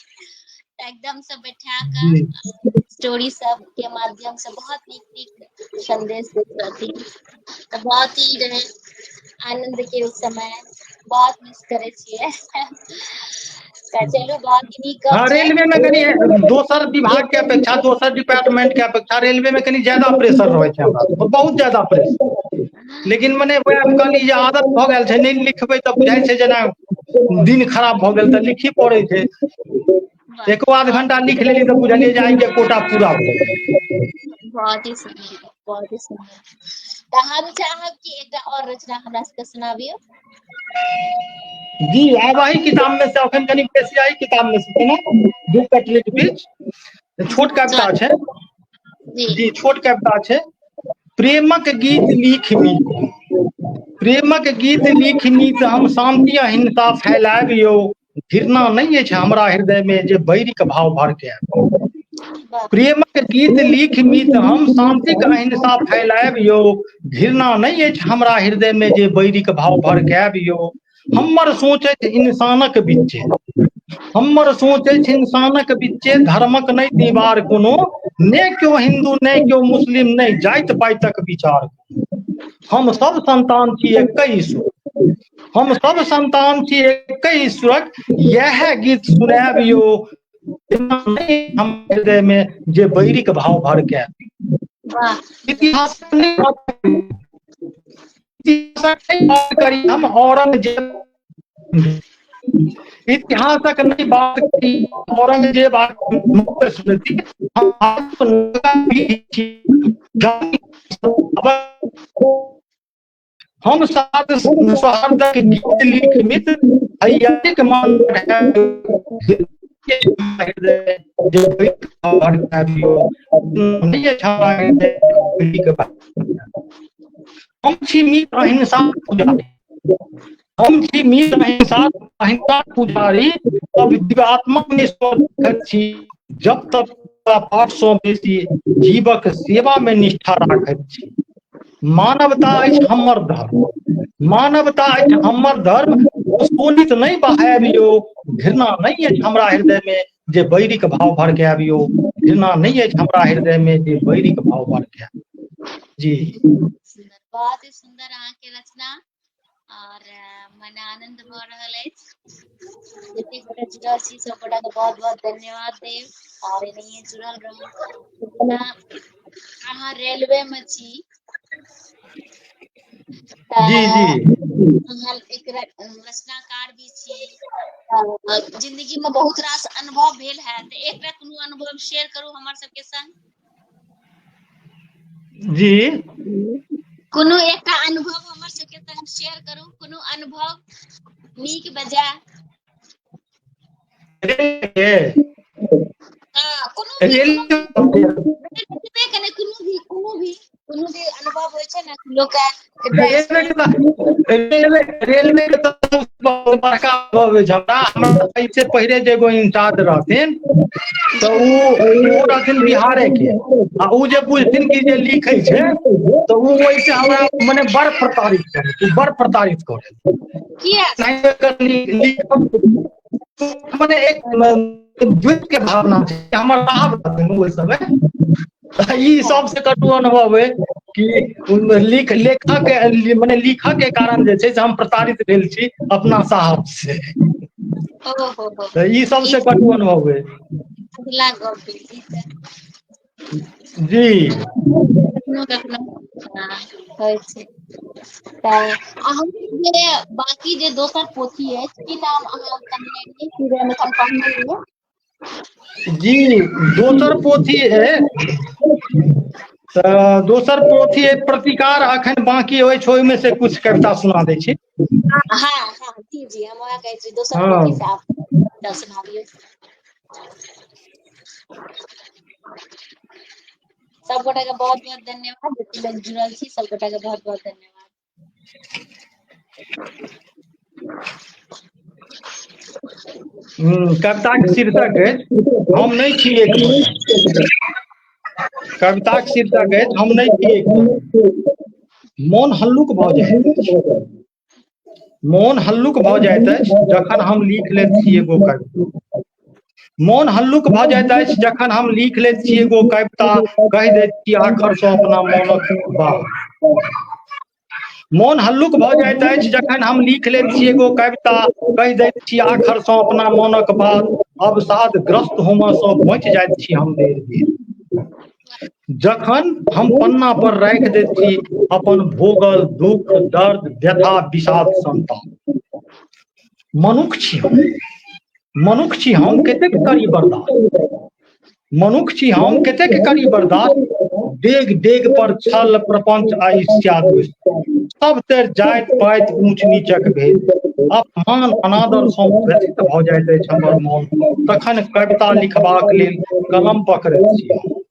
तऽ एकदम से बैठा जी के स्टोरी सब के माध्यम से बहुत नीक नीक संदेश दैत रहथिन। तऽ बहुत ही रहे आनंद के उस समय, बहुत मिस करे छियै। तऽ चलू बहुत ही नीक गप हाँ, छै। रेलवे में कनि दोसर विभाग के अपेक्षा, दोसर डिपार्टमेंट के अपेक्षा रेलवे में कनि ज्यादा प्रेशर रहै छै हमरा सबके, बहुत ज्यादा प्रेशर। लेकिन मने वएह कहली जे आदत भऽ गेल छै, नहीं लिखबै तऽ बुझाइ छै जेना दिन खराब भऽ गेल, तऽ लिखही पड़ै छै। एको आध घंटा लिख लेली तऽ बुझलियै जे आइ के कोटा पूरा भऽ गेल। बहुत ही सुंदर, बहुत ही सुंदर। तऽ हम चाहब कि एकटा और रचना हमरा सबके सुनाबियौ। जी, आब अही किताब में से अखन कनि बेसी अही किताब में से केना दू कटली के बीच छोट कविता छै। जी, छोट कविता छै। प्रेमक गीत लिख मीत, प्रेमक गीत लिख मीत, हम शांति अहिंसा फैलाएब यौ, घृणा नहीं अछि हमरा हृदय में जे बैरिक भाव भड़काएब। वाह। प्रेमक गीत लिख मीत, हम शांतिक अहिंसा फैलाएब यौ, घृणा नहीं अछि हमरा हृदय में जे बैरिक भाव भड़काएब यौ। हमर सोच अछि इंसानक बीचे, हमर सोच अछि इंसानक बीचे, धर्मक नहि दीवार कोनो, ने केओ हिन्दू ने केओ मुस्लिम, नहि जाइत पाइतक विचार। हम सब संतान छी एकै ईश्वर, हम सब संतान छी एकै ईश्वरक, इएह गीत सुनाएब यौ, हम हृदय में जे बैरिक भाव भड़काएब। वाह। इतिहास करी हम औरंगजेब इतिहासक नहीं बात की औरंगजेब स्मृति हम साथ सौहार्दक गीत लिख मित्र हय्याक मान हम छी मित्र अहिंसा पुजारी, हम छी मित्र अहिंसा पुजारी, अब दिव्यात्मा में स्वर्ग छी जब तक पाठ सौ बेसी जीवक सेवा में निष्ठा राखैत छी। मानवता अछि हमर धर्म, मानवता अछि हमर धर्म, शोणित नहीं बहाबियो, घृणा नहीं अछि हमरा हृदय में जे वैरिक भाव भड़काबियो, घृणा नहीं अछि हमरा हृदय में जे वैरिक भाव भड़काबियो। जी सुंदर, बहुत ही सुंदर अहाँ के रचना और मन आनंद भ रहल अछि। जते गोटे जुड़ल छी सब गोटा के बहुत बहुत धन्यवाद देव और एनाहिए जुड़ल रहू। जेना अहाँ रेलवे में छी जी जी अहाँ एक रचनाकार भी छी, जिंदगी में बहुत रास अनुभव भेल है, तो एकटा कोनो अनुभव शेयर करू हमर सबके संग। जी कोनो एकटा अनुभव हमर सबके संग शेयर करू, कोनो अनुभव नीक बेजाय। कोनो भी अनुभव होइ छै ने लोक रेलवे के बड़का अनुभव अछि हमरा से पहले जे एगो इंचार्ज रहथिन तो वो रहथिन बिहारे के, आ उ जे बुझथिन कि जे लिखै छै तो उ ओइसे हमरा मने बड़ प्रताड़ित करे, बड़ प्रताड़ित करे। किया मने एक द्वेष के भावना छै हमर साहब रहथिन ओइ समय। ई सबसे कटु अनुभव है कि लेखक मने लिखक के कारण जे छै से हम प्रताड़ित भेल छी अपना साहब से। तो ई सबसे कटु अनुभव है। अगला गप जी कखनो कखनो होइ छै। अहाँ जे बाकी जे दोसर पोथी अछि की नाम अहाँ कहने जी दोसर पोथी है तऽ दोसर पोथी प्रतिकार अखन बाकी अछि, ओहिमे से कुछ कविता सुना दै छी। हाँ हाँ जी जी, हम वहाँ कहै छी दोसर पोथी से आप सुनाबिए। सब गोटा के बहुत बहुत धन्यवाद, जते लोग जुड़ल छी सब गोटा के बहुत बहुत धन्यवाद। कविता के शीर्षक अछि हम नहीं छी एक वचन। कविता के शीर्षक अछि हम नहीं छी एक वचन। मोन हल्लुक भऽ जाइत अछि, मोन हल्लुक भऽ जाइत अछि जखन हम लिख लैत छी एगो कविता। मोन हल्लुक भऽ जाइत अछि जखन हम लिख लैत छी एगो कविता, कहि दैत छी आखर सँ अपना मोनक बात। मोन हल्लुक भऽ जाइत अछि जखन हम लिख लैत छी एगो कविता, कहि दैत छी आखर सँ अपना मोनक बात। अवसाद ग्रस्त होमऽ सँ बचि जाइत छी हम बेर बेर, जखन हम पन्ना पर राखि दैत छी अपन भोगल दुख दर्द व्यथा विषाद संताप। मनुख छी हम, मनुख छी हम कतेक करी बर्दाश्त, मनुख छी हम कतेक करी बर्दाश्त। डेग डेग पर छल प्रपंच आ ईर्ष्या द्वेष। सब तर जाइत पाइत ऊँच नीचक भेद, अपमान अनादर सँ व्यथित भऽ जाइत अछि हमर मोन, तखन कविता लिखबाक लेल कलम पकड़ैत छी हम।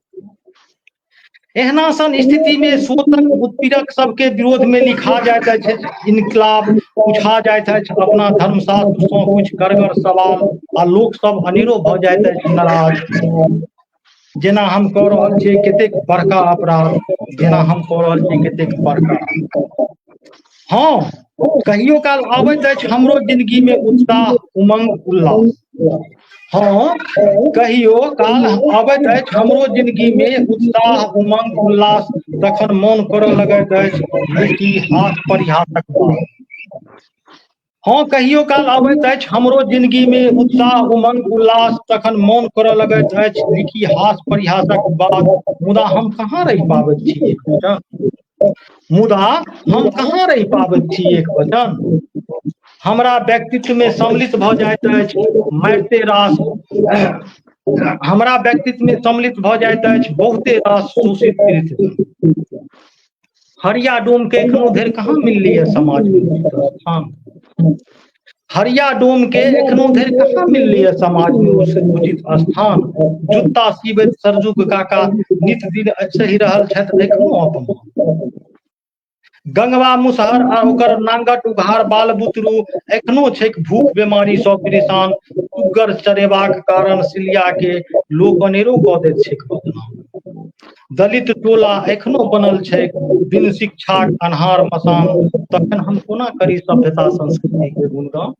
एहना सन स्थिति में शोषक उत्पीड़क सबके विरोध में लिखा जाइत अछि इनकलाब, पूछा जाइत अछि अपना धर्मशास्त्र सँ कुछ कड़गर सवाल, आ लोक सब अनेरो भऽ जाइत अछि नाराज। जेना हम कऽ रहल छियै कतेक बड़का अपराध, जेना हम कऽ रहल छियै कतेक बड़का। हाँ कहियो काल आबैत अछि हमरो जिंदगी में उत्साह उमंग उल्लास। हाँ कहियो काल अबैत अछि हमरो जिंदगी में उत्साह उमंग उल्लास, तखन मोन करऽ लगैत अछि लिखी हास परिहासक बात। हाँ कहियो काल अबैत अछि हमरो जिंदगी में उत्साह उमंग उल्लास, तखन मोन करऽ लगैत अछि लिखी हास परिहासक बात। मुदा हम कहाँ रहि पाबैत छी एक वचन, मुदा हम कहाँ रहि पाबैत छी एक वचन। हमरा व्यक्तित्व में सम्मिलित भ जाइत अछि मारिते रास हमरा व्यक्तित्व में सम्मिलित भ जाइत अछि बहुते रास शोषित पीड़ित। हरिया डोम के एखनो धरि कहाँ मिललै है समाज में उचित स्थान। हरिया डोम के एखनो धरि कहाँ मिललै है समाज में उचित स्थान। जूता सीबैत सरजुग काका नित दिन सही रहल छथि एखनो अपमान। गंगवा मुसहर आ ओकर नांगट उघार बाल बुतरू एखनो छैक भूख बीमारी सँ परेशान। सुग्गर चरेबाक कारण सिलिया के लोक अनेरो कऽ दैत छैक बदनाम। दलित टोला एखनो बनल छै बिन शिक्षाक अन्हार मसान। तखन हम कोना करी सभ्यता संस्कृति के गुणगान।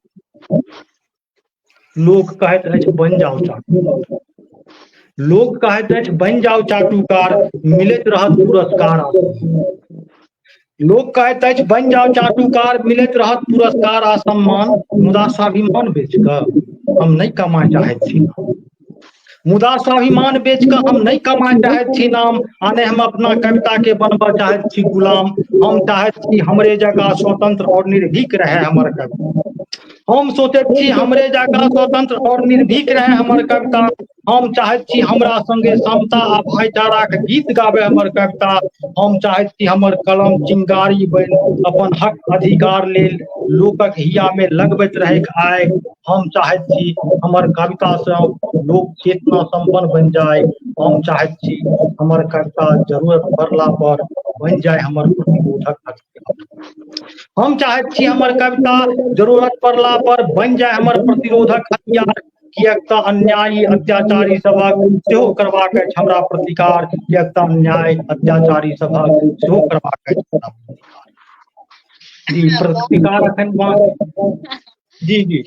लोक कहैत अछि बनि जाउ चाटुकार। लोक कहैत अछि बनि जाउ चाटुकार मिलैत रहत पुरस्कार आ सम्मान। लोक कहैत अछि बनि जाउ चाटुकार मिलैत रहत पुरस्कार आ सम्मान। मुदा स्वाभिमान बेच कऽ हम नहि कमाय चाहैत छी नाम। मुदा स्वाभिमान बेच कऽ हम नहि कमाय चाहैत छी नाम। आ ने हम अपना कविता के बनबऽ चाहैत छी गुलाम। हम चाहैत छी हमरे जकाँ स्वतंत्र और निर्भीक रहै हमर कविता। हम सोचैत छी हमरे जकाँ स्वतंत्र और निर्भीक रहै हमर कविता। हम चाहैत छी हमरा संगे समता आ भाईचाराक गीत गाबै हमर कविता। हम चाहैत छी हमर कलम चिंगारी बनि अपन हक अधिकार लेल लोकक हिया में लगबैत रहैक आगि। हम चाहैत छी हमर कविता सँ लोक चेतना संपन्न बनि जाय। हम चाहैत छी हमर कविता जरूरत पड़ला पर बनि जाय हमर प्रतिरोधक हथियार। हम चाहैत छी हमर कविता जरूरत पड़ला पर बनि जाय हमर प्रतिरोधक हथियार। किएक तऽ अन्यायी अत्याचारी सभक सेहो करबाक अछि हमरा प्रतिकार। किएक तऽ अन्याय अत्याचारी सभक सेहो करबाक अछि हमरा प्रतिकार। जी प्रतिकार एखन जी जी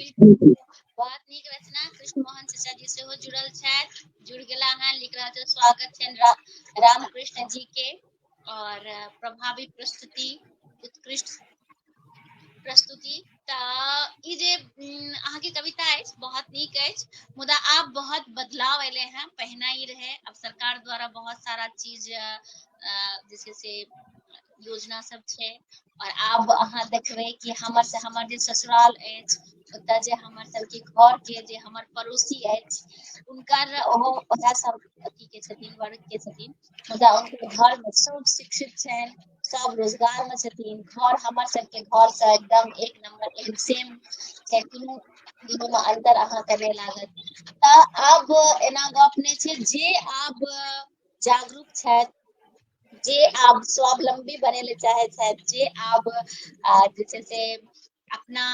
बहुत नीक रचना। कृष्ण मोहन चचा जी सेहो जुड़ल छथि, जुड़ गेला हैं, लिख रहल छै स्वागत छनि रामकृष्ण जी के। और प्रभावी प्रस्तुति, उत्कृष्ट प्रस्तुति। तऽ ई जे अहाँके कविता अछि बहुत नीक अछि, मुदा आब बहुत बदलाव एले हैं। पहिने ई रहे, अब सरकार द्वारा बहुत सारा चीज जे छै से योजना सब छै। और आब अहाँ देखबै कि हमर जे ससुराल अछि ओतऽ जे हमर सबके घर के जे हमर पड़ोसी अछि हुनकर ओएह सब अथी के छथिन, वर्ग के छथिन। मुदा उनके घर में सब शिक्षित छनि, सब रोजगार में छथिन। घर हमर सबके घर से एकदम एक नंबर एक सेम छै, दुनू में अंतर अहाँके नहि लागत। तऽ आब एना गप नहि छै, जे आब जागरूक छथि, जे आब स्वावलंबी बने ले चाहे छथि, जे आब जे छै से अपना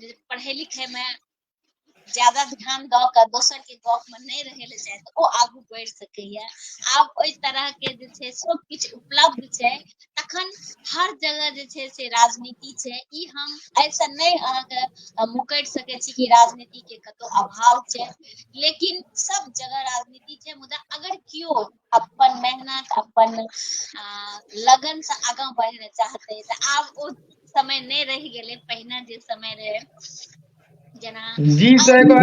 पढ़े लिखे में ज्यादा ध्यान दऽ कऽ दोसर के गप में नहीं रहे ले चाहे, ओ आगू बढ़ि सकैया। आब ओहि तरह के जे छै सब किछु उपलब्ध छै, तखन हर जगह जे छै से राजनीति छै। ई हम ऐसा नहीं अहाँके मुकरि सकै छी कि राजनीति के कतौ अभाव छै, लेकिन सब जगह राजनीति छै। मुदा अगर केओ अपन मेहनत, अपन लगन से आगाँ बढ़े चाहते तऽ आब ओ समय नहीं रहि गेलै, पहिने जे समय रहे जेना जी। तो एगो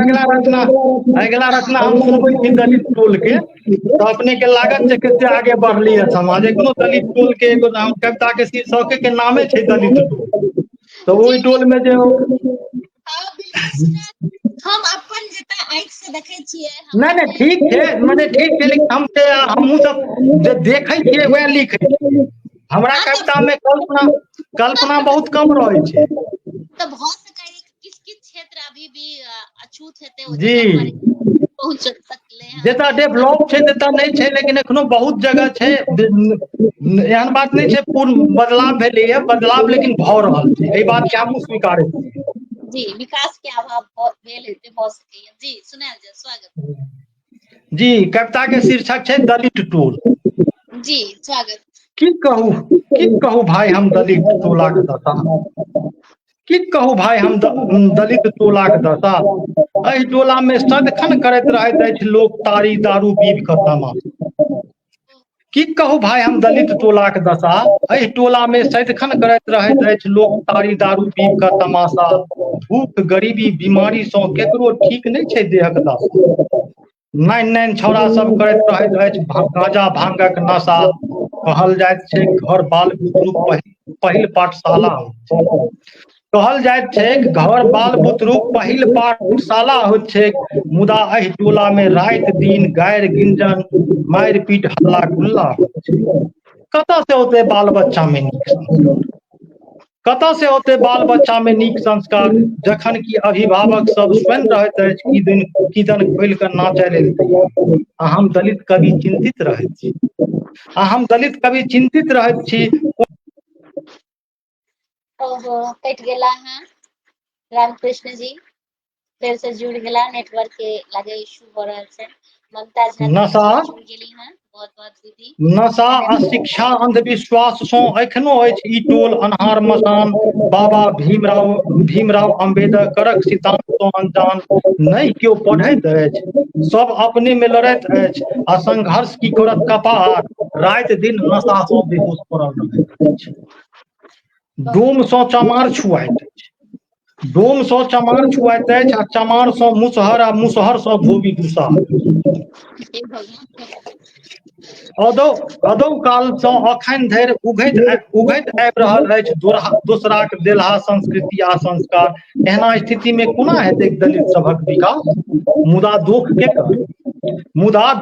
अगला रचना हम सुनबै छी दलित टोल के। तो अपने के लागत छै कते आगे बढ़ली है समाज। एखनो दलित टोल के एगो कविता के शीर्षक के नामे छै दलित टोल। तो जी ओहि टोल में जे हाँ बिल्कुल सुना, हम अपन जतऽ आँखि से देखे छियै नहीं हमर नहीं जे ठीक छै, मने ठीक छै, लेकिन हमहूँ सब जे देखे छियै वएह लिखे छियै। हमरा हाँ कविता तब में कल्पना बहुत कम रहै छै। तऽ भऽ सकै किछ किछ क्षेत्र अभी भी अछूत हेतै ओ जी जगह पर पहुँच सकलै हन। जतऽ डेवलप छै ततऽ नहीं छै, लेकिन एखनो बहुत जगह छै। एहन बात नहीं छै पूर्ण बदलाव भेलैए, बदलाव लेकिन भऽ रहल छै, एहि बात के हमहूँ स्वीकारै छियै। जी विकास के अभाव भेल हेतै, भऽ सकैया। जी सुनायल जाय, स्वागत। जी कविता के शीर्षक छै दलित टोल। जी स्वागत। की कहू भाय हम दलित टोलाक दशा। की कहू भाय हम दलित टोलाक दशा। एहि टोला में सदिखन करैत रहैत अछि लोक तारी दारू पीब कऽ तमाशा। की कहू भाय हम दलित टोलाक दशा। एहि टोला में सदिखन करैत रहैत अछि लोक तारी दारू पीब कऽ तमाशा। भूख गरीबी बीमारी सँ केकरो ठीक नहीं छै देहक दशा। नाइन नाइन छौड़ा सब करैत रहैत अछि गांजा भांगक नशा। कहल जाइत छै घर बाल बुतरुक पहिल पाठशाला। कहल जाइत छै घर बाल बुतरुक पहिल पाठशाला होइत छै, मुदा एहि टोला में राति दिन गारि गिंजन मारि पीट हल्ला गुल्ला होइत छै। कतऽ से होते बाल बच्चा में नीक संस्कार, कतऽ से होते बाल बच्चा में नीक संस्कार, जखन कि अभिभावक सब स्वयं रहैत अछि किदन खोलि कऽ नाचय लेल तैयार। आ हम दलित कवि चिंतित रहैत छी, चिंतित रहैत छी। ओहो कटि गेला हैं रामकृष्ण जी, फिर से जुड़ गेला, नेटवर्क के लगे इशू हो रहा है। ममता झा दीदी नशा सेहो जुड़ गेली हैं, बहुत बहुत दीदी नशा आ शिक्षा अंधविश्वास सँ एखनो अछि ई टोल अन्हार मसान। बाबा भीमराव अम्बेडकरक सिद्धांत सँ अनजान नहि केओ पढ़ैत अछि, सब अपने में लड़ैत अछि आ संघर्ष की करत कपार, राति दिन नशा सँ बेहोश पड़ल रहैत अछि। डोम सँ चमार छुआइत अछि, डोम सँ चमार छुआइत अछि आ चमार सँ मुसहर आ मुसहर सँ धोबी दुसाह। हे भगवान। अदौ काल सँ अखन धरि उगैत आबि रहल अछि दोसराक देलहा संस्कृति आ संस्कार। एहना स्थिति में कोना हेतै दलित सभक विकास, मुदा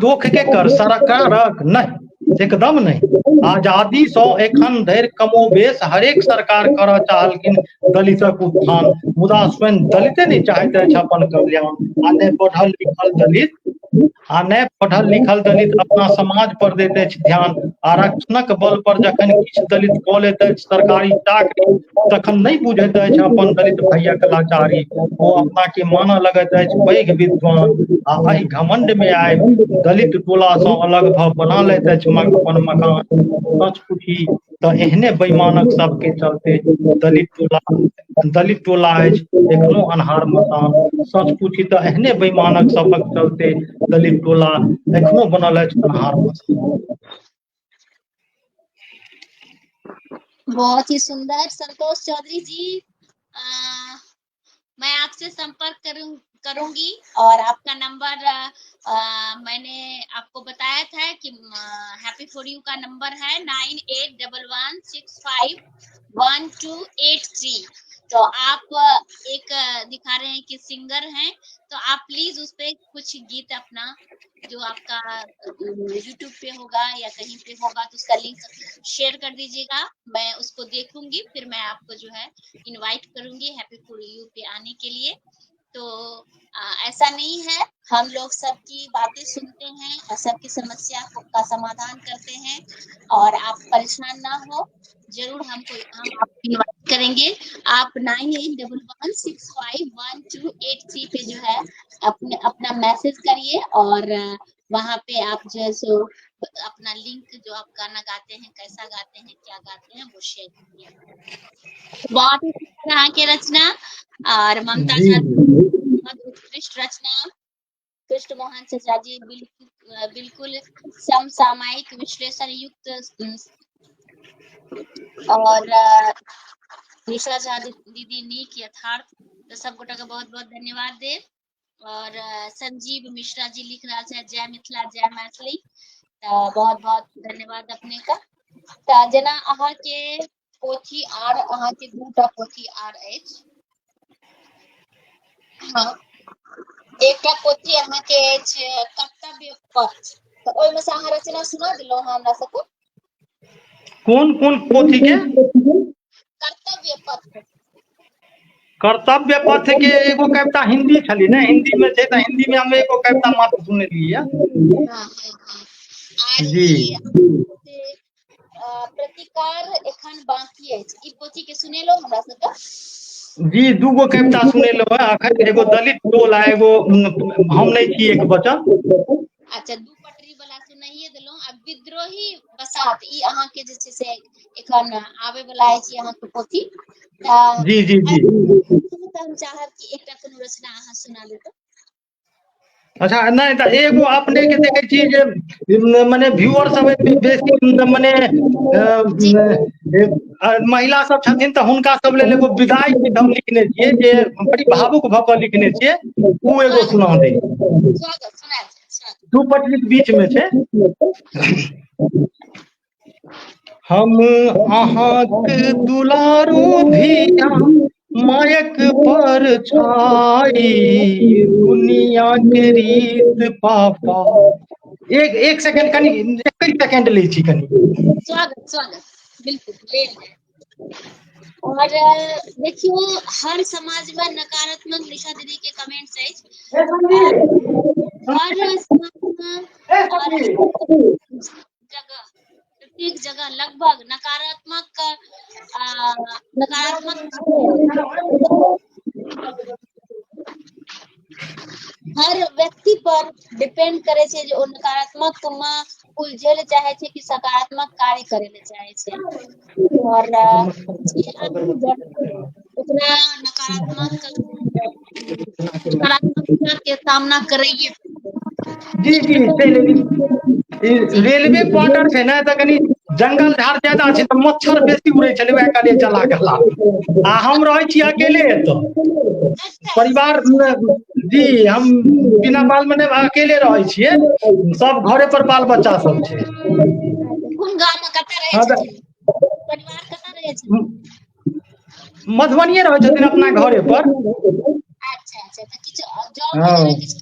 दोख केकर, सरकारक? नहि, एकदम नहि। आजादी सँ एखन धरि कमोबेश हरेक सरकार करऽ चाहलखिन दलितक उत्थान, मुदा स्वयं दलिते नहि चाहैत अछि अपन कल्याण। आ नहि पढ़ल लिखल दलित अपना समाज पर दैत अछि ध्यान। आरक्षणक बल पर जखन किछु दलित कऽ लैत अछि सरकारी चाकरी, तखन नहि बुझैत अछि अपन दलित भैयाक लाचारी। ओ अपना के मानऽ लगैत अछि पैघ विद्वान, आ एहि घमंड में आबि दलित टोला सँ अलग भऽ बना लैत अछि अपन मकान। सच पुछी तऽ एहने बेईमानक सबके चलते दलित टोला अछि एखनो अन्हार मसान। सच पूछी तऽ एहने बेईमानक सबहक चलते दलित टोला एखनो बनल अछि अन्हार मसान। बहुत ही सुंदर संतोष चौधरी जी। मैं आपसे संपर्क करूंगी और आपका नंबर मैंने आपको बताया था कि हैप्पी फॉर यू का नंबर है 9811651283। तो आप एक दिखा रहे हैं कि सिंगर हैं, तो आप प्लीज उस पे कुछ गीत अपना जो आपका यूट्यूब पे होगा या कहीं पे होगा तो उसका लिंक शेयर कर दीजिएगा। मैं उसको देखूंगी, फिर मैं आपको जो है इनवाइट करूंगी हैप्पी फॉर यू पे आने के लिए। तो ऐसा नहीं है, हम लोग सबकी बातें सुनते हैं और सबकी समस्या का समाधान करते हैं, और आप परेशान ना हो, जरूर हम आपको इनवाइट करेंगे। आप 9811651283 पे जो है अपना मैसेज करिए, और वहाँ पे आप जो है सो अपना लिंक जो आप गाना गाते हैं, कैसा गाते हैं, क्या गाते हैं, वो शेयर करिए। बहुत ही तरह के रचना, और ममता जी झा जी बहुत उत्कृष्ट रचना, कृष्ण मोहन चचा जी बिल्कुल समसामयिक विश्लेषण युक्त, और निशा झा दीदी नीक यथार्थ। तो सब गोटा के बहुत बहुत धन्यवाद देव। और संजीव मिश्रा जी लिख रहा है जय मिथिला जय मैथिली। बहुत बहुत धन्यवाद अपने का। जना अहाँ के पोथी आर अहाँ के दूटा पोथी आर अछि। हाँ, एकटा पोथी अहाँ के अछि कर्तव्य पथ, तो ओहि में से अहाँ रचना सुना दिलौ हमरा सबके। कोन पोथी के? कर्तव्य पथ। कर्तव्य पथ के एगो कविता हिंदी छली ने, हिंदी में छै तऽ हिंदी में हम एगो कविता मात्र सुनेलियै है। आर जी ई प्रतिकार एखन बाकी अछि, ई पोथी के सुनेलौ हमरा सबके। जी दूगो कविता सुनेलहुँ है अखन, एगो दलित टोला, एगो हम नहीं छी एक वचन। अच्छा, दू पटरी वाला सुनाइए देलौ। आ विद्रोही बसात ई अहाँ के जे छै से एखन आबै वाला अछि अहाँ के पोथी। जी जी जी हम चाहब कि एकटा कोनो रचना अहाँ सुना देतौ। अच्छा नहीं तऽ एगो अपने के देखे छी जे माने व्यूअर सब बेसी माने जी महिला सब छथिन तऽ हुनका सब लेल एगो विदाई गीत हम लिखने छियै, जे बड़ी भावुक भऽ कऽ लिखने छियै, उ एगो सुना दी। स्वागत सुना। दू पटरी के बीच में छै। हम अहाँक दुलारू धिया मायक पर छाई दुनिया के रीत पापा। एक सेकंड कनी, एक सेकंड लै छी कनी। स्वागत स्वागत, बिल्कुल ले लें। और देखियो हर समाज में नकारात्मक निशा दीदी के कमेंट्स है, हर समाज में और जगह, प्रत्येक जगह लगभग नकारात्मक हर व्यक्ति पर डिपेंड करे छे जे ओ नकारात्मक में उलझे ले चाहे छे कि सकारात्मक कार्य करे ले चाहे छे। और जे आगू बढ़ते उतना नकारात्मकता के सामना करइए। जी जी रेलवे क्वार्टर छै ना, त कनी जंगल झाड़ ज्यादा छै, त मच्छर बेसी उड़ै छलै, वएह कहलियै चला गेला। आ हम रहै छी अकेले एतऽ, परिवार जी हम बिना बाल में अकेले रहै छियै, सब घरे पर बाल बच्चा सब छै। कोन गांव में कतऽ रहै हाँ छथिन, परिवार कतऽ रहै छथिन? मधुबनीये रहै छथिन अपना घरे पर। अच्छा अच्छा, त किछ जॉब हाँ वगैरह किछ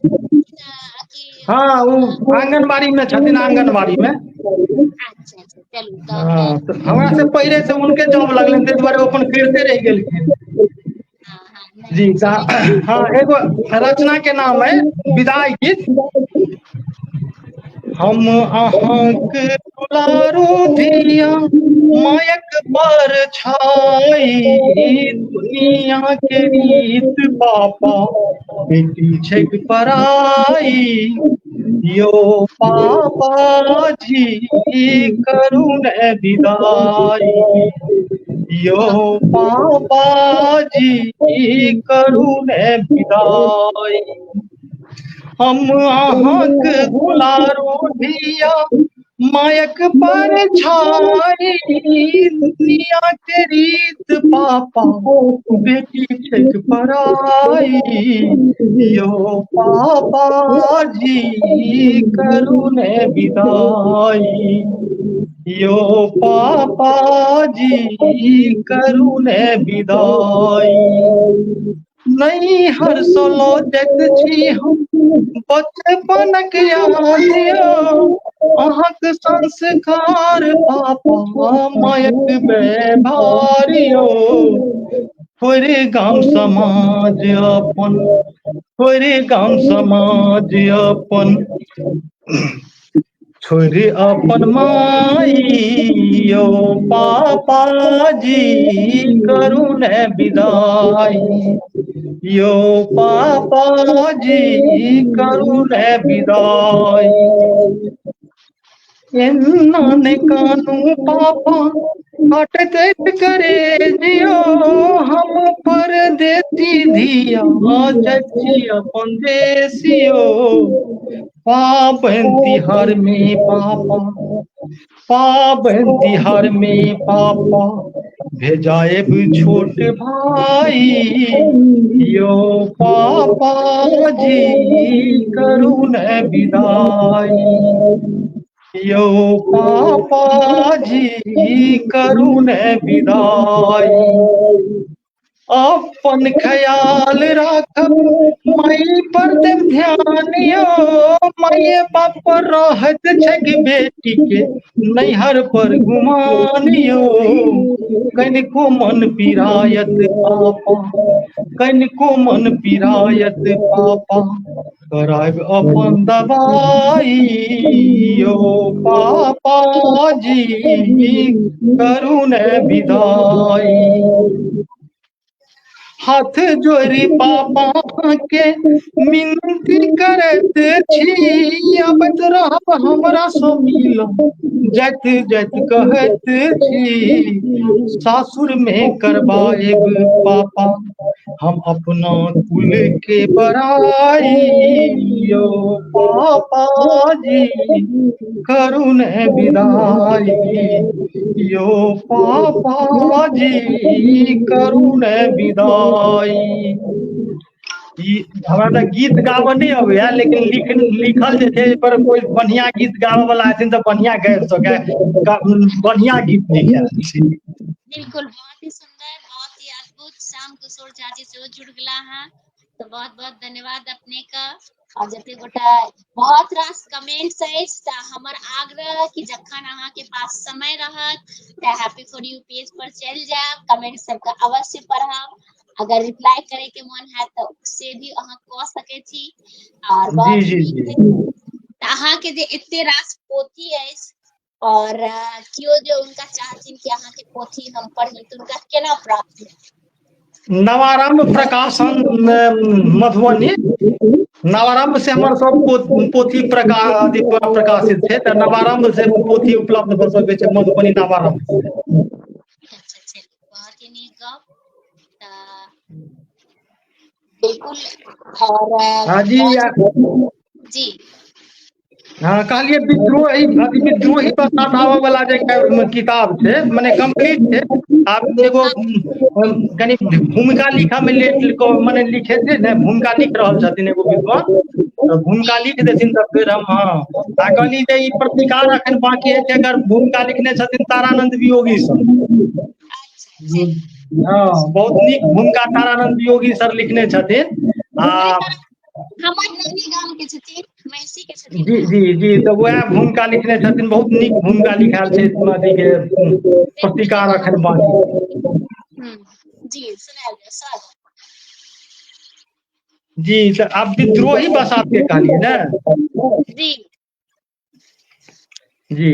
हाँ, वो आंगनबाड़ी में छथिन, आंगनबाड़ी में। अच्छा अच्छा, चलू तब तो हमरा से पहले से हुनके जॉब लगलनि, ताहि दुआरे ओ अपन करिते रहि गेलखिन। नहीं जी अच्छा है। हाँ, एगो रचना के नाम है विदाई गीत। हम अहाँक दुलारू धिया मायक पर छाई दुनिया के रीत पापा बेटी छैक पराई। यो पापा जी करू ने विदाई, यो पापा जी करू ने विदाई। हम अहाँक दुलारू धिया मायक पर छाई दुनिया के रीत पापा बेटी छैक पराई। यो पापा जी करू ने विदाई, यो पापा जी करू ने विदाई। नहीं हर सोलो जग छी हम बचपनक याद यौ, अहाँक संस्कार पापा मायक व्यवहार यौ। थोड़े गाम समाज अपन, थोड़े गाम समाज अपन, छोड़े अपन माई यो पापा जी करू ने विदाई, यो पापा जी करू ने विदाई। एना ने कानू पापा हटत करे जियो, हम परदेसी धिया जची अपन देसियो। पाबनि तिहार में पापा, पाबनि तिहार में पापा भेजाएब छोट भाई। यो पापा जी करू ने विदाई, यो पापा जी करू ने विदाई। अपन ख्याल राखब माई पर देब ध्यान यो, माये बाप पर रहत छैक बेटी के नैहर पर गुमान यो। कनिको मन पिरायत पापा, कनिको मन पिरायत पापा करायब अपन दवाई। यो पापा जी करू ने विदाई। हाथ जोड़ी पापा के मिनती करत छी, अबैत रहब हमरा सँ मिलब जाइत जाइत कहत छी। सासुर में करवाएब पापा हम अपना कुल के बड़ाई। यो पापा जी करू ने विदाई, यो पापा जी करू ने विदाई। हमरा तऽ गीत गाबऽ नहीं अबैया, लेकिन लिखल जे छै पर कोई बढ़िया गीत गाबऽ वाला हथिन तऽ बढ़िया गाबि सकै, बढ़िया गीत लिखल छै। बिल्कुल, बहुत ही सुंदर, बहुत ही अद्भुत श्याम किशोर झा जी से जुड़ गला हैं तो बहुत बहुत धन्यवाद अपने का। और जते गोटा बहुत रास कमेंट्स है हमर आग्रह कि जखन अहाँ के पास समय रहत त हैप्पी फॉर यू पेज पर चल जाब, कमेंट सब का अवश्य पढ़ब, अगर रिप्लाई करे के मन है तो से भी अहाँ कह सके छी। और जी बहुत जी नीक जी अहाँ के जे एते रास पोथी है और कियो जो उनका चाहथिन कि अहाँ के पोथी हम पढ़ी तो उनका केना प्राप्त है? नवारंभ प्रकाशन मधुबनी, नवारंभ से हमर सब पोथी प्रकाशित है, तो नवारंभ से पोथी उपलब्ध भ सकै छै मधुबनी नवारंभ से। अच्छा चलिए बहुत ही नीक गप। बिल्कुल। और हाँ जी हाँ कहलिए विद्रोही बताबऽ वाला जे किताब छै मने कंप्लीट छै, आब एगो कनी भूमिका लिखऽ में लेट मने लिखे छै ने, भूमिका लिख रहल छथिन एगो विद्वान, तो भूमिका लिख देथिन तो फिर हम हाँ आ कहली जे ई प्रतिकार अखन बाकी है, अगर भूमिका लिखने छथिन तारानंद वियोगी सर। हाँ बहुत नीक भूमिका तारानंद वियोगी सर लिखने छथिन। आ हमर नानी गाम के छथिन, महिषी के छथिन जी जी जी तो वह भूमिका लिखने छथिन, बहुत नीक भूमिका लिखायल छै अथी के प्रतिकार अखन बाकी। जी सुनायल जाय सर। जी तो आप विद्रोही बसात के कहलिए ना? जी जी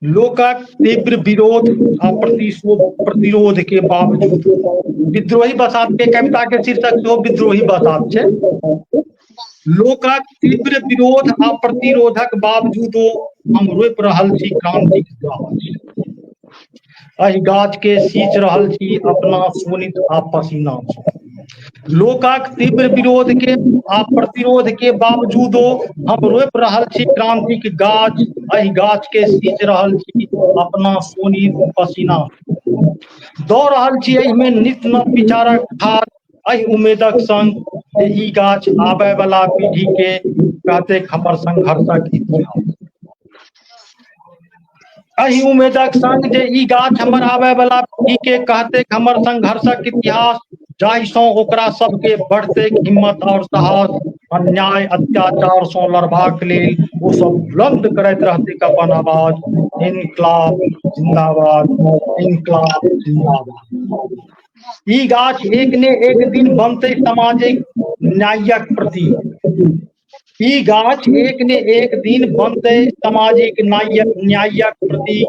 लोकक तीव्र विरोध आ प्रतिरोध के बावजूद, विद्रोही बसात के कविता के शीर्षक सेहो विद्रोही बसात छै। लोकक तीव्र विरोध आ प्रतिरोधक बावजूदो हम रोपि रहल छी क्रांतिक गाछ, एहि गाछ के सींच रहल छी अपना सोनित आ पसीना सँ। लोकक तीव्र विरोध के आ प्रतिरोध के बावजूदो हम रोपि रहल छी क्रांतिक गाछ, एहि गाछ के सींच रहल छी अपना सोनित पसीना सँ। दऽ रहल छी एहिमे नित नव विचारक खाद, एहि उम्मीदक संग जे ई गाछ आबय वाला पीढ़ी के कहते हमर संघर्षक इतिहास, एहि उम्मीदक संग जे ई गाछ हमर आबय वाला पीढ़ी के कहते हमर संघर्षक इतिहास, जाहिसँ ओकरा सबके बढ़तै हिम्मत और साहस, अन्याय अत्याचार सँ लड़बाक लेल ओ सब बुलंद करैत रहतै अपन आवाज, इनकलाब जिंदाबाद, इनकलाब जिंदाबाद। ई गाछ एक ने एक दिन बनतै सामाजिक न्यायक प्रतीक, ई गाछ एक ने एक दिन बनतै सामाजिक न्यायक प्रतीक,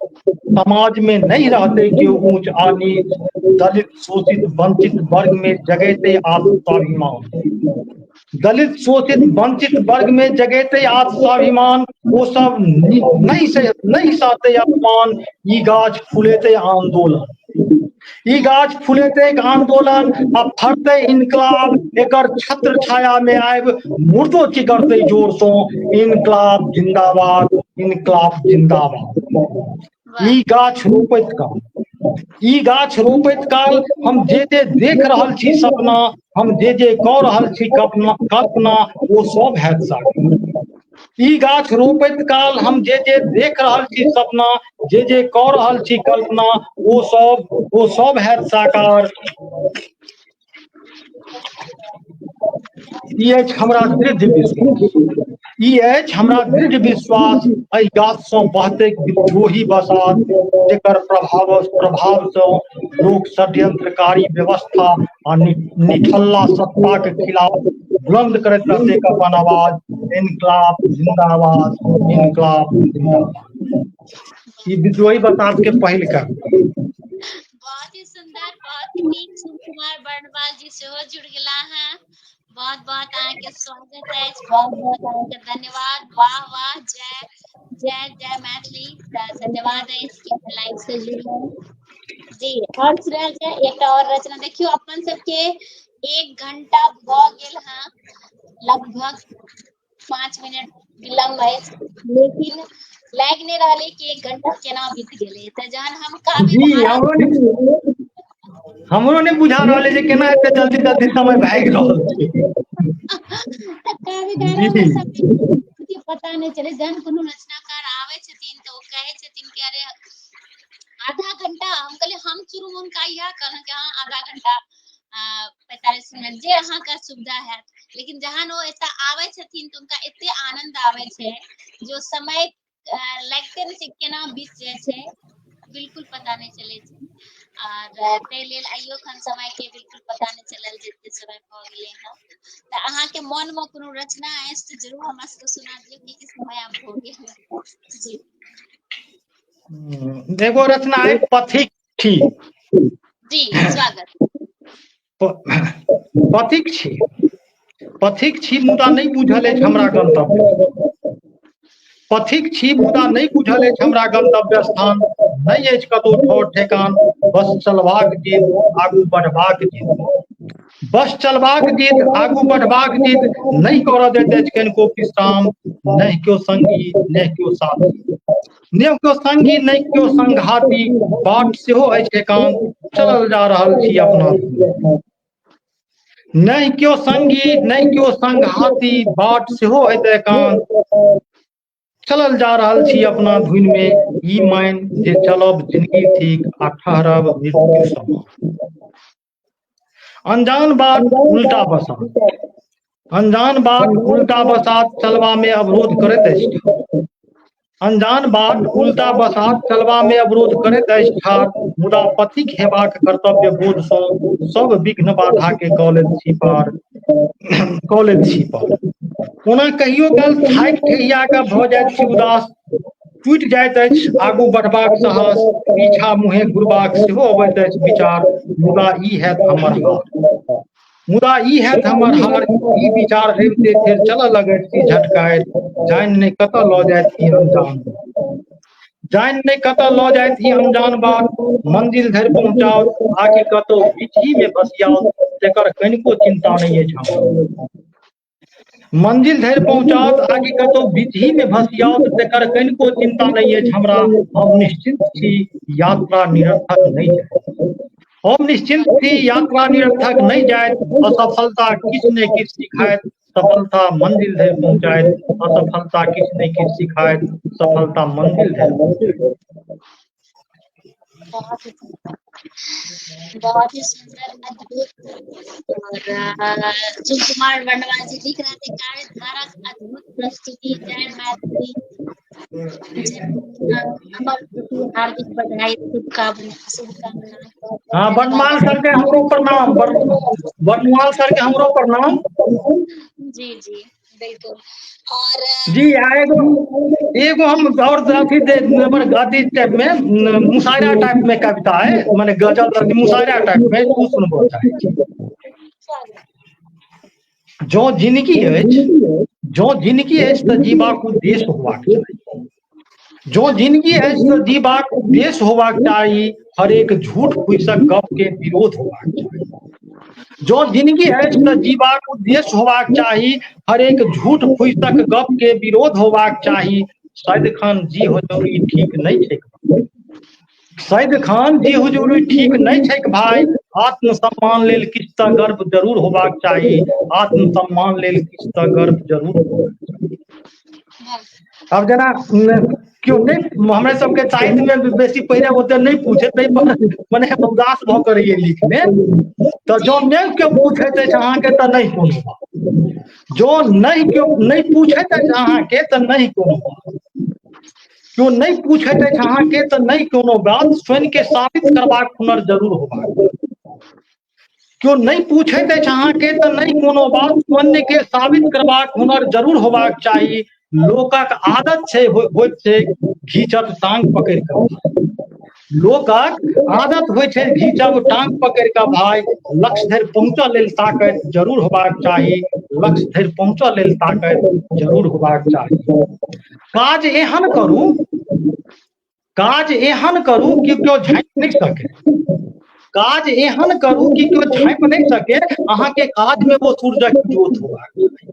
समाज में नहीं रहते केओ ऊंच आ नीच, दलित शोषित वंचित वर्ग में जगेते आत्मस्वाभिमान, दलित शोषित वंचित वर्ग में जगेते आत्मस्वाभिमान, वो सब नहीं सहते अपमान, ई गाछ फुलेते आंदोलन, ई गाछ फुलेते आंदोलन आ फरते इनकलाब, एकर छत्र छाया में आबि मुर्दो चिगरते जोर सो, इनकलाब जिंदाबाद, इनकलाब जिंदाबाद। ई गाछ रोपैत काल, ई गाछ रोपैत काल हम जे जे देख रहल छी सपना, हम जे जे कऽ रहल छी कल्पना ओ सब हैत साकार। ई गाछ रोपैत काल हम जे जे देख रहल छी सपना, जे जे कऽ रहल छी कल्पना ओ सब हैत साकार। ई अछि हमरा दृढ़ विश्वास, ई अछि हमरा दृढ़ विश्वास, एहि गाछ सँ बहतै विद्रोही बसात, जेकर प्रभाव सँ लोक षड्यंत्रकारी व्यवस्था आ निठल्ला सत्ता के खिलाफ बुलंद करैत रहतै अपन आवाज, इनकलाब जिंदाबाद, इनकलाब जिंदाबाद। ई विद्रोही बसात के पहिल कविता। बहुत ही सुंदर, बहुत ही नीक। शिव कुमार बर्णवाल जी सेहो जुड़ गेला हैं, बहुत बहुत अहाँके स्वागत है, बहुत बहुत अहाँके धन्यवाद। वाह वाह, जय जय जय मैथिली, धन्यवाद है इसके लाइव से जुड़े जी। और सुनायल जाय एकटा और रचना, देखियो अपन सबके 1 घंटा भ गेल हैं, लगभग 5 मिनट विलम्ब है, लेकिन लाग नहीं रहा कि 1 घंटा केना बीत गेले, तो जहन हम काव्य जी धारा हमरो नहीं बुझा रहल है जे केना एते जल्दी जल्दी समय भागि रहल छै। काव्य धारा में सब पता नहीं चले, जहन कोनो रचनाकार आवे छथिन तो कहे छथिन कि अरे आधा घंटा हम कहलिए हम शुरू में उनका यह कहना कि हाँ आधा घंटा 45 मिनट जे अहाँ का सुविधा है, लेकिन जहां वो एता आवे छथिन तो उनका एते आनंद आवे छे जो समय लगते नहीं छै केना बीत जाए छे बिल्कुल पता नहीं चले छे। और ते लेल आइयो खन समय के बिल्कुल पता नहीं चलल जते समय भ गेले है। त अहाँ के मन में कोनो रचना अछि तो जरूर हमरा सबके सुना दियो कि समय आब भ गेल। जी एगो रचना है पथिक छी। जी स्वागत। पथिक छी, पथिक छी मुदा नहीं बुझल अछि हमरा गंतव्य। पथिक छी मुदा नहीं बुझल अछि हमरा गंतव्य स्थान। नहीं अछि कतौ ठौर ठेकान, बस चलबाक जिद, आगू बढ़बाक जिद। बस चलबाक जिद, आगू बढ़बाक जिद, नहीं करऽ दैत अछि कनिको विश्राम। नहीं क्यों संगी, नहीं क्यों साथी, नहीं क्यों संगी, नहीं क्यों संघाती, बाट सेहो अछि एकांत, चलल जा रहल छी अपना धुन। नहीं क्यों संगी, नहीं क्यों संघाती, बाट सेहो अछि एकांत, चलल जा रहल छी अपना धुन में। ई मान जे चलब जिंदगी थिक आ ठहरब मृत्यु समान। अनजान बाट उल्टा बसात, अनजान बाट उल्टा बसात चलबा में अवरोध करैत अछि ठाढ़। अनजान बाट उल्टा बसात चलबा में अवरोध करैत अछि ठाढ़। मुदा पथिक हेबाक कर्तव्य बोध सँ सब विघ्न बाधा के कऽ लैत छी पार, कऽ लैत छी पार। ओना कहियो काल थाकि ठेहिया कऽ भऽ जाइत छी उदास, टूटि जाइत अछि आगू बढ़बाक साहस, पीछा मुँहे घुरबाक सेहो अबैत अछि विचार। मुदा ई हैत हमर हार, मुदा ई हैत हमर हार, ई विचार अबिते फेर चलऽ लगैत छी झटकाइत। जानि नहि कतऽ लऽ जाइत ई अनजान बात, जानि नहि कतऽ लऽ जाइत ई अनजान बात। मंजिल धरि पहुँचाओत आकि कतौ बीचही में भसियाओत, तेकर कनिको चिंता नहीं अछि हमरा। मंजिल धरि पहुँचाओत आकि कतौ बीचही में भसियाओत, तेकर कनिको चिंता नहीं अछि हमरा। हम निश्चिंत छी यात्रा निरर्थक नहीं जायत, हम निश्चिंत छी यात्रा निरर्थक नहीं जायत। असफलता किछु ने किछु सिखायत, सफलता मंजिल धरि पहुँचायत। असफलता किछु ने किछु सिखायत, सफलता मंजिल धरि पहुँचायत। बहुत ही सुंदर अद्भुत। और सुन कुमार वर्णवाल जी लिख रहे थे कार्यधारक अद्भुत प्रस्तुति, जय मैथिली, अमर प्रति हार्दिक बधाई, शुभकामनाएं। हाँ बनमाल सर के हमरो प्रणाम, बनमाल सर के हमरो प्रणाम। जी जी बिल्कुल। और जी एगो हम और अथी टाइप में मुशायरा टाइप में कविता है, माने गजल मुशायरा टाइप में तू सुनबो चाहे छी। जो जिंदगी अछि, जो जिंदगी अछि तऽ जीबाक उद्देश्य होबाक चाही। जो जिंदगी अछि तऽ जीबाक उद्देश्य होबाक चाही, हरेक झूठ फूसक गप के विरोध होबाक चाही। जो जिंदगी अछि तऽ जीबाक उद्देश्य होबाक चाही, हरेक झूठ फूसक गप के विरोध होबाक चाही। सदिखन जी हुजूरी ठीक नहीं छै, सदिखन जी हुजूरी ठीक नहीं छै भाई। आत्मसम्मान लेल किछु तऽ गर्व जरूर होबाक चाही, आत्मसम्मान लेल किछु तऽ गर्व जरूर होबाक चाही। अब जेना क्यों नहीं हमरे सबके साहित्य में बेसी पहिने ओते नहीं पूछे, तै पर मने उदास भऽ कऽ रहियै लिखने। तऽ जी जँ नहीं केओ पूछैत अछि अहाँके तऽ नहीं कोनो बात, जो नहीं केओ नहीं पूछैत अछि अहाँके तऽ नहीं कोनो बात, क्यों नहीं पूछैत अछि अहाँके तऽ नहीं कोनो बात। स्वयं के साबित करबाक हुनर जरूर होबाक चाही, क्यों नहीं पूछैत अछि अहाँके तऽ नहीं कोनो बात। स्वयं के साबित करबाक हुनर जरूर होबाक चाही। लोकक आदत छै होइत छै घीचब टांग पकड़ि कऽ भाई, लोकक आदत होइ छै घीचब टांग पकड़ि कऽ भाई। लक्ष्य धरि पहुँचऽ लेल ताकत जरूर होबाक चाही, लक्ष्य धरि पहुँचऽ लेल ताकत जरूर होबाक चाही। काज एहन करू, काज एहन करू कि केओ झाँकि नहीं सकै, काज एहन करू कि केओ झाँपि नहीं सके, अहाँके काज में वो सूरजक ज्योत होबाक चाही।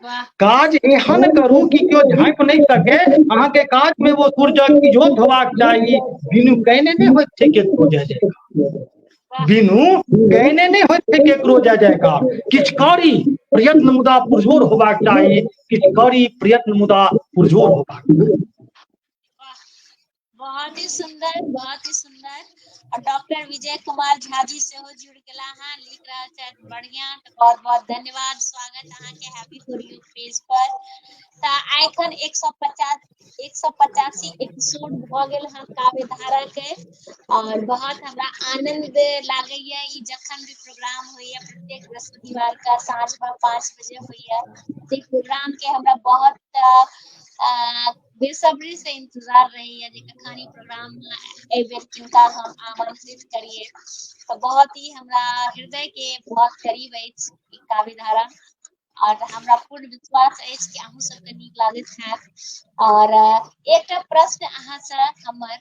वाह काज एहन करू कि केओ झाँपि नहीं सके, अहाँके काज में वो सूरजक इजोत होबाक चाही। बिनु कयने नहीं होइत छै केकरो जय जयकार, बिनु कयने नहीं होइत छै केकरो जय जयकार। किछु करी प्रयत्न मुदा पुरजोर होबाक चाही, किछु करी प्रयत्न मुदा पुरजोर होबाक चाही। बहुत ही सुंदर, बहुत ही सुंदर। और डॉक्टर विजय कुमार झा जी से हो जुड़ गेला हैं, लिख रहा है बढ़िया। तो बहुत बहुत धन्यवाद, स्वागत अहाँ के हैप्पी फॉर यू पेज पर। ता आइकन 185 एपिसोड भ गेल है काव्य धारा के। और बहुत हमरा आनंद लागे ये ई जखन भी प्रोग्राम होइए प्रत्येक बृहस्पतिवार का साँझ में 5 बजे होइए। ते प्रोग्राम के हमरा बहुत बेसब्री से इंतजार रही है जे कखन ई प्रोग्राम ए बेर किनका हम आमंत्रित करिए। तो बहुत ही हमरा हृदय के बहुत करीब अछि ई काव्य धारा। और हमरा पूर्ण विश्वास अछि कि अहूँ सबके नीक लागैत हैत। और एकटा प्रश्न अहाँ से हमर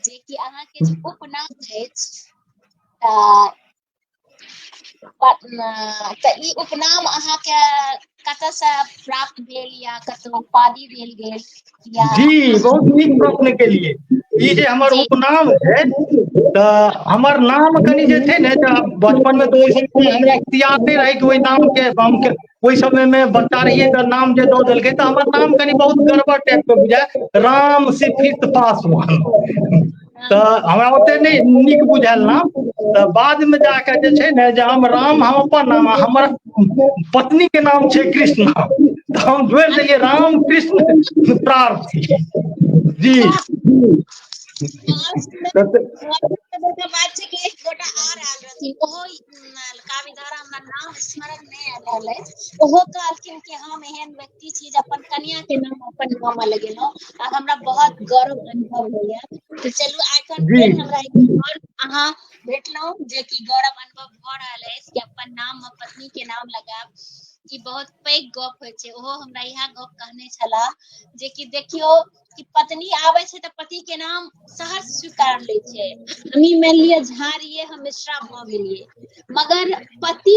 जे कि अहाँ के जे उपनाम अछि त ई उपनाम अहाँ के कतऽ से प्राप्त भेल या कतौ उपाधि देल गेल या जी बहुत नीक प्रश्न के लिए। ई जे हमर जी उपनाम है तो हमर नाम कनी जे थे ने बचपन में तो ओइ समय हमरा इख्तियाते रहे कि ओइ नाम के हम के ओइ समय में बच्चा रहिए तो नाम जे दो देलके तो हमर नाम कनी बहुत गड़बड़ टाइप के बुझाय, राम सिफित पासवान। तो हमरा ओते नहीं नीक बुझायल नाम। तो बाद में जाके जे छै ने जे हम राम हम अपन नाम हमर पत्नी के नाम छै कृष्णा, तो हम जोड़ देलिए राम कृष्ण प्रार्थी। जी बहुत सुंदर। तो बहुत सुंदर बात छै कि एक गोटा और आयल रहथिन, ओहो काव्य धारा हमरा नाम स्मरण नहीं आयल रहल अछि। ओहो कहलखिन कि हम एहन व्यक्ति छी जे अपन कन्या के नाम अपन नाम में लगेलहुं और हमरा बहुत गर्व अनुभव होइया। तो चलू एखन जी फेर हमरा एक और अहाँ भेटलहुं जे कि गौरव अनुभव भ रहल अछि कि अपन नाम में पत्नी के नाम लगाब ई बहुत पैघ गप होय छै। ओहो हमरा इएह गप कहने छलाह जे कि देखियो कि पत्नी आबै छै तऽ पति के नाम सहर्ष स्वीकार लै छै। हमी मान लिया झा रहिए, हम मिश्रा भ गेलिए, मगर पति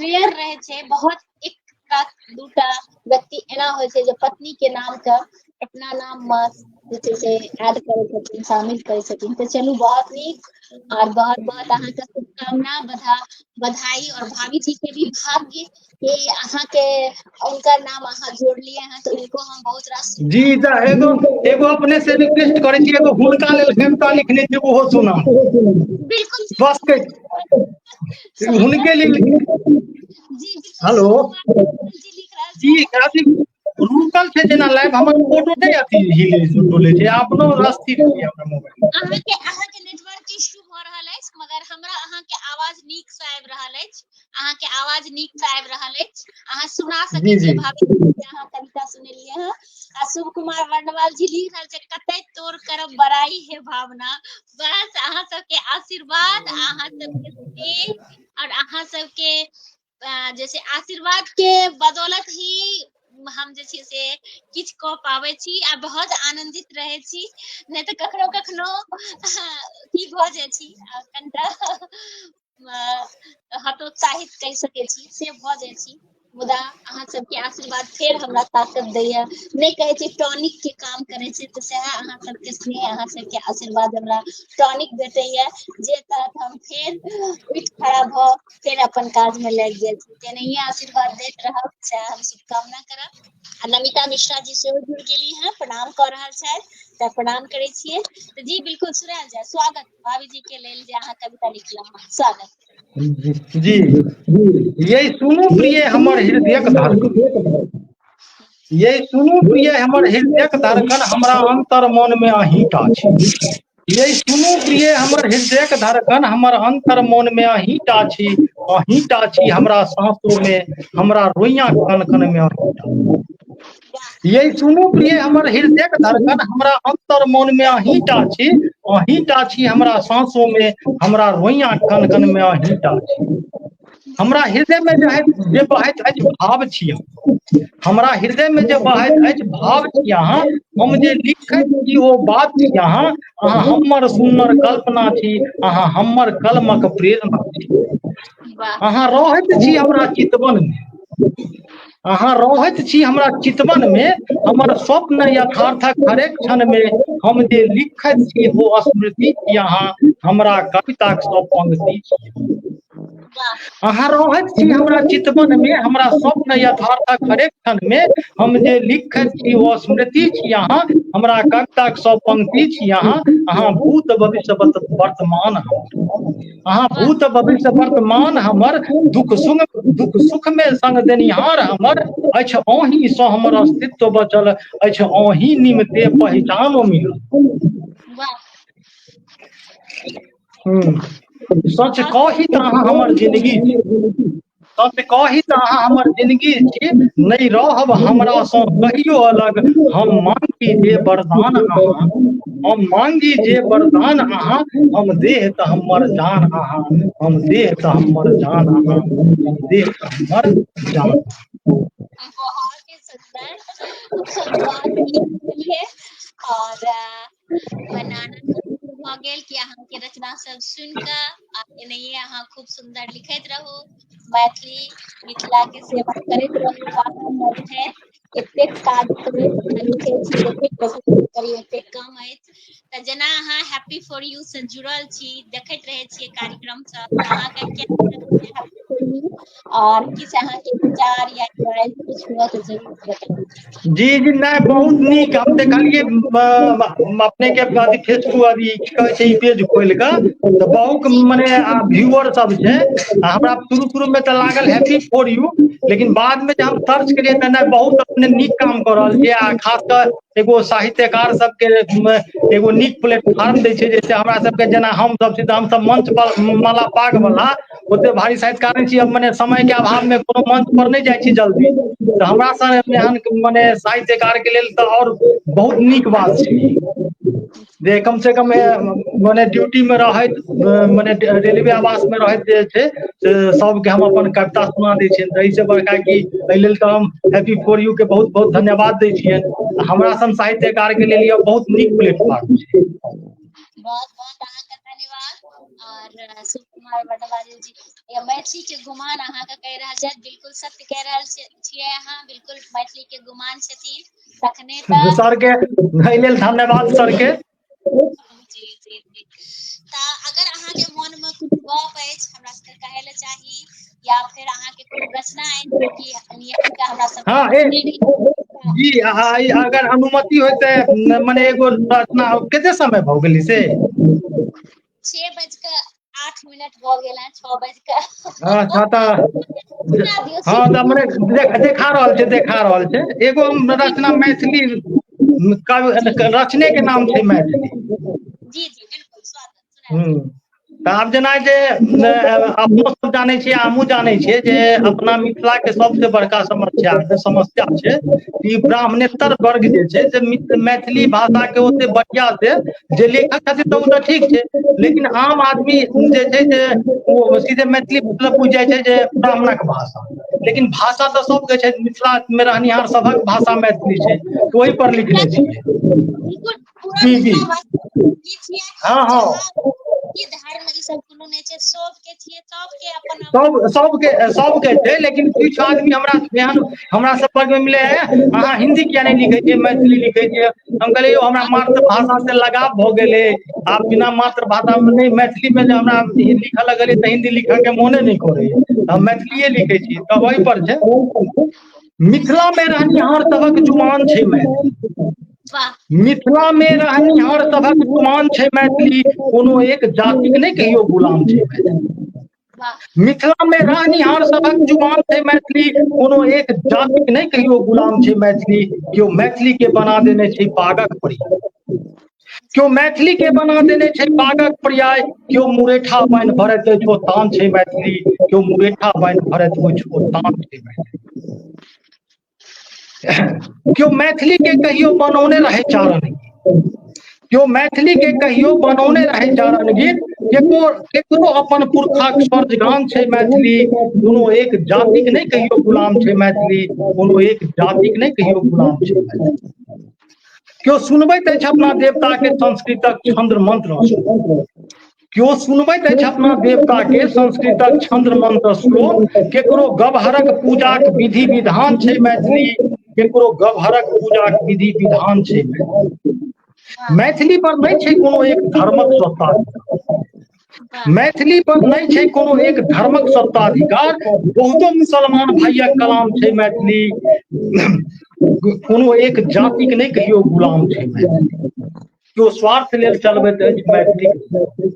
रेयर रहे छै। बहुत एकटा दूटा व्यक्ति एना होय छै जे पत्नी के नाम के अपना नाम में जे छै से ऐड करे छथिन, शामिल करे छथिन। तो चलू बहुत नीक और बहुत बहुत अहाँ के शुभकामना, बधाई। और भाभी जी के भी भाग्य कि अहाँ के उनका नाम अहाँ जोड़लिए हैं, तो उनको हम बहुत रास जी तो शुभकामना। एगो एगो अपने से रिक्वेस्ट करे छी, एगो हुनका लेल कविता लिखने छी ओहो सुनाम बिल्कुल बस के हुनके स्वागत। लिए। जी बिल्कुल हेलो शिव कुमार जी लिख रहल जी छथि। अथी रुकल छै जेना लाइव हमर फोटो नहीं अथी हिले डोले छै, अपनो अस्थिर छै हमरा मोबाइल। अहाँ के नेटवर्क इश्यू भ रहल अछि, मगर हमरा अहाँ के आवाज नीक से आबि रहल अछि। अहाँ के आवाज नीक से आबि रहल अछि, अहाँ सुना सकै जी छियै। जी भाभी जी अहाँ कविता सुनेलिए हैं। आ शुभ कुमार वर्णवाल जी लिख रहल छै, कतै तोर करब बड़ाई हे भावना। बस अहाँ सबके आशीर्वाद, अहाँ सबके स्नेह और अहाँ सबके जैसे आशीर्वाद के बदौलत ही हम जे छै से किछ कऽ पाबै छी आ बहुत आनंदित रहै छी। नहीं तो कखनो कखनो की भ जाय छी कनिटा हतोत्साहित कह सकै छी से भ जाय छी। मुदा अहाँ सबके आशीर्वाद फेर हमरा ताकत दैया। नहीं कहे छी टॉनिक के काम करे छै, तो सएह अहाँ सबके स्नेह, अहाँ सबके आशीर्वाद हमरा टॉनिक भेटैया, जे तहत हम फेर उठि खड़ा भ फेर अपन काज में लागि जाय छी। तेनाहिये आशीर्वाद दैत रहब, सएह हम शुभकामना करब। आ नमिता मिश्रा जी सेहो जुड़ गेली हैं, प्रणाम क रहल छथि, तऽ प्रणाम करै छियै। तो जी बिल्कुल सुनायल जाय। स्वागत भाभी जी के लेल जे अहाँ कविता लिखलहुँ हैं, स्वागत। जी यही सुनू प्रिय हमर हृदयक धड़कन, ये सुनू प्रिय हमर हृदयक धड़कन, हमरा अंतर मन में अहींटा छी। ये सुनू प्रिय हमर हृदयक धड़कन, हमर अंतर मन में अहींटा छी। अहींटा छी हमरा सांसों में, हमरा रोइयां कन कन में अहींटा। ये सुनू प्रिय हमर हृदयक धड़कन, हमरा अंतर मन में अहींटा छी। अहींटा छी हमरा सांसों में, हमरा रोइयां कन कन में अहींटा छी। हमरा हृदय में जे बहैत अछि भाव छी अहाँ, हमरा हृदय में जे बहैत अछि भाव छी अहाँ। हम जे लिखैत छी ओ बात छी अहाँ, अहाँ हमर सुन्नर कल्पना छी, अहाँ हमर कलमक प्रेरणा छी। वाह अहाँ रहैत छी हमरा चितवन में, अहाँ रहैत छी हमरा चितवन में, हमर स्वप्न यथार्थक हरेक क्षण में। हम जे लिखैत छी ओ स्मृति छी अहाँ, हमरा कविताक सब पंक्ति छी। वाह अहाँ रहत छी हमरा चितवन में, हमरा स्वप्न यथार्थक हरेक क्षण में। हम जे लिखत छी ओ स्मृति छी अहाँ, हमरा कविताक सब पंक्ति छी अहाँ भूत भविष्य वर्तमान हमर। अहाँ वाह भूत भविष्य वर्तमान हमर, दुख सुख में संग देनिहार हमर। अछि अहीं सँ हमर अस्तित्व बचल, अछि अहीं निमित्ते पहचानो मिलल। वाह सच बहुत कही तऽ अहाँ हमर जिंदगी छी, सच कही तऽ अहाँ हमर जिंदगी छी। नहीं रहब हमरा सँ कहियो अलग, हम मांगी जे वरदान अहाँ, हम मांगी जे वरदान अहाँ। हम देह तऽ हमर जान अहाँ, हम देह तऽ हमर जान अहाँ, हम देह तऽ हमर जान। बहुत ही सुंदर, बहुत नीक बोलिए। और मन आनंद भ गेल कि अहाँ के रचना सब सुन के। एनाहिए अहाँ खूब सुंदर लिखैत रहू, मैथिली मिथिला के सेवा करैत रहू, आगाँ बढ़ैत। एतेक काज करैत लिखै छी, एतेक प्रस्तुत करी, एतेक कम अछि। तऽ जेना अहाँ हैप्पी फॉर यू से जुड़ल छी, देखैत रहे छियै कार्यक्रम सब, तऽ अहाँके केना लगैये हैप्पी फॉर यू? और किछ अहाँके विचार या ड्राइव कुछ हुआ तऽ जरूर बताउ। जी जी, नहीं बहुत नीक। हम देखलिए अपने के अथी फेसबुक अथी की कहै छै, ई पेज खोल के तऽ बहुत जी मने व्यूअर सब छै। हमरा शुरू में तऽ लागल हैप्पी फॉर यू, लेकिन बाद में जब हम सर्च केलिए तऽ नहीं, बहुत अपने नीक काम कऽ रहल छियै। आ खासकर एगो साहित्यकार सबके एगो नीक प्लेटफॉर्म दै छै, जैसे हमरा सबके जेना हम सब छी तऽ हम सब मंच पर माला पाग वाला ओते भारी साहित्यकार नहीं छी। अब मने समय के अभाव में कोनो मंच पर नहीं जाइ छी जल्दी, तऽ हमरा सन एहन मने साहित्यकार के लेल तऽ और बहुत नीक बात छै ई, जे कम से कम मने ड्यूटी में रहैत, मने रेलवे आवास में रहैत जे छै से सबके हम अपन कविता सुना दै छियनि। तऽ एहिसँ बड़का की, एहि लेल तऽ हम हैप्पी फॉर यू के बहुत बहुत धन्यवाद दै छियनि। हमरा सन साहित्यकार के लेल यह बहुत नीक प्लेटफॉर्म छै। बहुत बहुत अहाँके धन्यवाद। और शिव कुमार बटवारी जी, या मैथिली के गुमान अहाँके कहि रहल छथि, बिल्कुल सत्य कहि रहल छियै अहाँ, बिल्कुल मैथिली के गुमान छथिन। तखने तऽ सर के एहि लेल धन्यवाद सर के। जी जी जी। तऽ अगर अहाँके मन में कुछ गप अछि हमरा सबके कहै ले चाही, या फिर अहाँके कोनो रचना अछि जे कि नियम के हमरा सबके हाँ सुनने रही। जी, अगर अनुमति होय तऽ मने एगो रचना, कते समय भऽ गेली से 6:08 भऽ गेल है, 6:00। अच्छा तऽ सुना दियौ हाँ तऽ मने देखा रहल छै एगो जी रचना मैथिली जी रचने के नाम छै मैथिली। जी जी बिल्कुल स्वागत, सुना हूँ, दियौ। तऽ आब जेना जे अपनो सब जानै छियै, हमहूँ जानै छियै जे अपना मिथिला के सबसे बड़का समस्या छै ई ब्राह्मणेतर वर्ग जे छै से मैथिली भाषा के ओते बढ़िया से, जे लेखक छथिन तऽ ओ तऽ ठीक छै, लेकिन आम आदमी जे छै से ओ सीधे मैथिली मतलब बुझि जाइ छै जे ब्राह्मणक भाषा, लेकिन भाषा तऽ सबके छै, मिथिला मे रहनिहार सभक भाषा मैथिली छै, तऽ ओहि पर लिखने छियै। बिल्कुल पूरा जी जी, मिथिलावासी छियै, हाँ हाँ, ई धर्म ई सब कोनो नहि छै, सबके छियै, सबके अपन अपन सबके छै, लेकिन किछु आदमी हमरा सब वर्ग में मिले है, अहाँ हिन्दी किया नहीं लिखे छियै, मैथिली लिखे छियै। हम कहलियै यौ हमरा मातृभाषा से लगाव भऽ गेलै, आब बिना मातृभाषा में नहीं, मैथिली में जे हमरा लिखऽ लगलियै तऽ हिन्दी लिखऽ के मोने नहीं करैया, हम मैथिलीए लिखै छी। तऽ ओहि पर छै, मिथिला में रहनिहार सभक जुमान छै मैथिली, वाह मिथिला में रहनिहार सभक जुमान छै मैथिली, कोनो एक जातिक नहीं कहियो गुलाम छै मैथिली। वाह मिथिला में रहनिहार सभक जुमान छै मैथिली, कोनो एक जातिक नहीं कहियो गुलाम छै मैथिली। केओ मैथिली के बना देने छै बागक पर्याय, केओ मैथिली के बना देने छै बागक पर्याय, केओ मुरेठा बान्हि भरत अछि ओ तान छै मैथिली, केओ मुरेठा बान्हि भरत अछि ओ तान छै मैथिली। केओ मैथिली के कहियो बनौने रहै चारण गीत, केओ मैथिली के कहियो बनौने रहै चारण गीत, केकरो अपन पुरखाक स्वर्गगान छै मैथिली, कोनो एक जातिक नहीं कहियो गुलाम छै मैथिली, कोनो एक जातिक नहीं कहियो गुलाम छै मैथिली। केओ सुनबैत अछि अपना देवता के संस्कृतक छंद्र मंत्र श्लोक, केओ सुनबैत अछि अपना देवता के संस्कृतक छंद्र मंत्र श्लोक, केकरो गबहरक पूजाक विधि विधान छै मैथिली, केकरो गबहरक पूजाक विधि विधान छै मैथिली। वाह मैथिली पर नहीं छै कोनो एक धर्मक सत्ता, वाह मैथिली पर नहीं छै कोनो एक धर्मक सत्ताधिकार, बहुतो मुसलमान भाइयक कलाम छै मैथिली, कोनो एक जातिक नहीं कहियो गुलाम छै मैथिली। केओ स्वार्थ लेल चलबैत अछि मैथिलीक,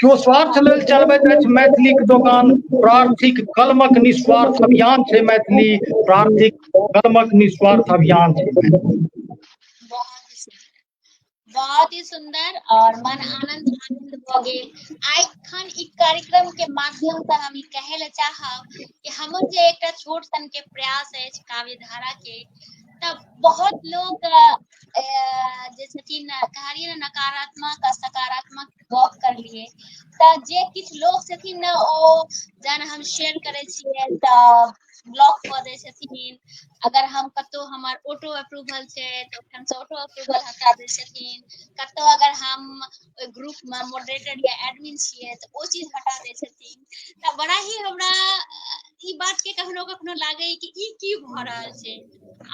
केओ स्वार्थ लेल चलबैत अछि मैथिलीक दोकान, प्रार्थिक कलमक निस्वार्थ अभियान छै मैथिली, प्रार्थिक कलमक निस्वार्थ अभियान छै मैथिली। बहुत ही सुंदर, बहुत ही सुंदर और मन आनंद आनंद भ गेल। आइ खन ई कार्यक्रम के माध्यम से हम ई कहे ले चाहब कि हमर जे एकटा छोट सन के प्रयास अछि काव्य धारा के, तब बहुत लोग जे छथिन कहलिए नकारात्मक आ सकारात्मक गप करलिए, त जे किछ लोग छथिन न ओ जहन हम शेयर करे छियै त ब्लॉक कऽ दै छथिन। अगर हम कतौ हमर ऑटो अप्रूवल छै तऽ ओठाम से ऑटो अप्रूवल हटा दै छथिन, कतौ अगर हम ओइ ग्रुप में मॉडरेटर या एडमिन छियै तऽ ओ चीज हटा दै छथिन। तऽ बड़ा ही हमरा ई बात के कखनो कखनो लागे कि ई की भ रहल छै।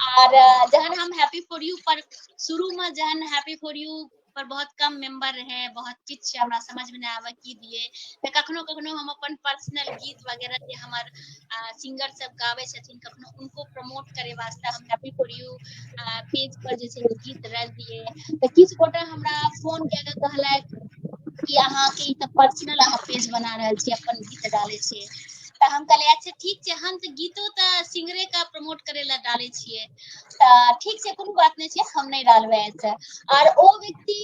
और जहन हम हैप्पी फॉर यू पर शुरू में जहन हैप्पी फॉर यू पर बहुत कम मेंबर रहे, बहुत किछ हमरा समझ में नहीं आवे की दिए, तऽ कखनो कखनो हम अपन पर्सनल गीत वगैरह जे हमर सिंगर सब गावे छथिन कखनो उनको प्रमोट करे वास्ते हम हैप्पी फॉर यू पेज पर जे छै गीत डाल दिए, तऽ किछ गोटा हमरा फोन कए के कहलैथ कि अहाँ के ई तऽ पर्सनल अहाँ पेज बना रहल छियै, अपन गीत डाले छियै। तऽ हम कहलिए अच्छा ठीक छै, हम तऽ गीतो तऽ सिंगरे का प्रमोट करे ला डाले छियै, तऽ ठीक छै कोनो बात नहीं छै, हम नहीं डालबै ऐसे। और ओ व्यक्ति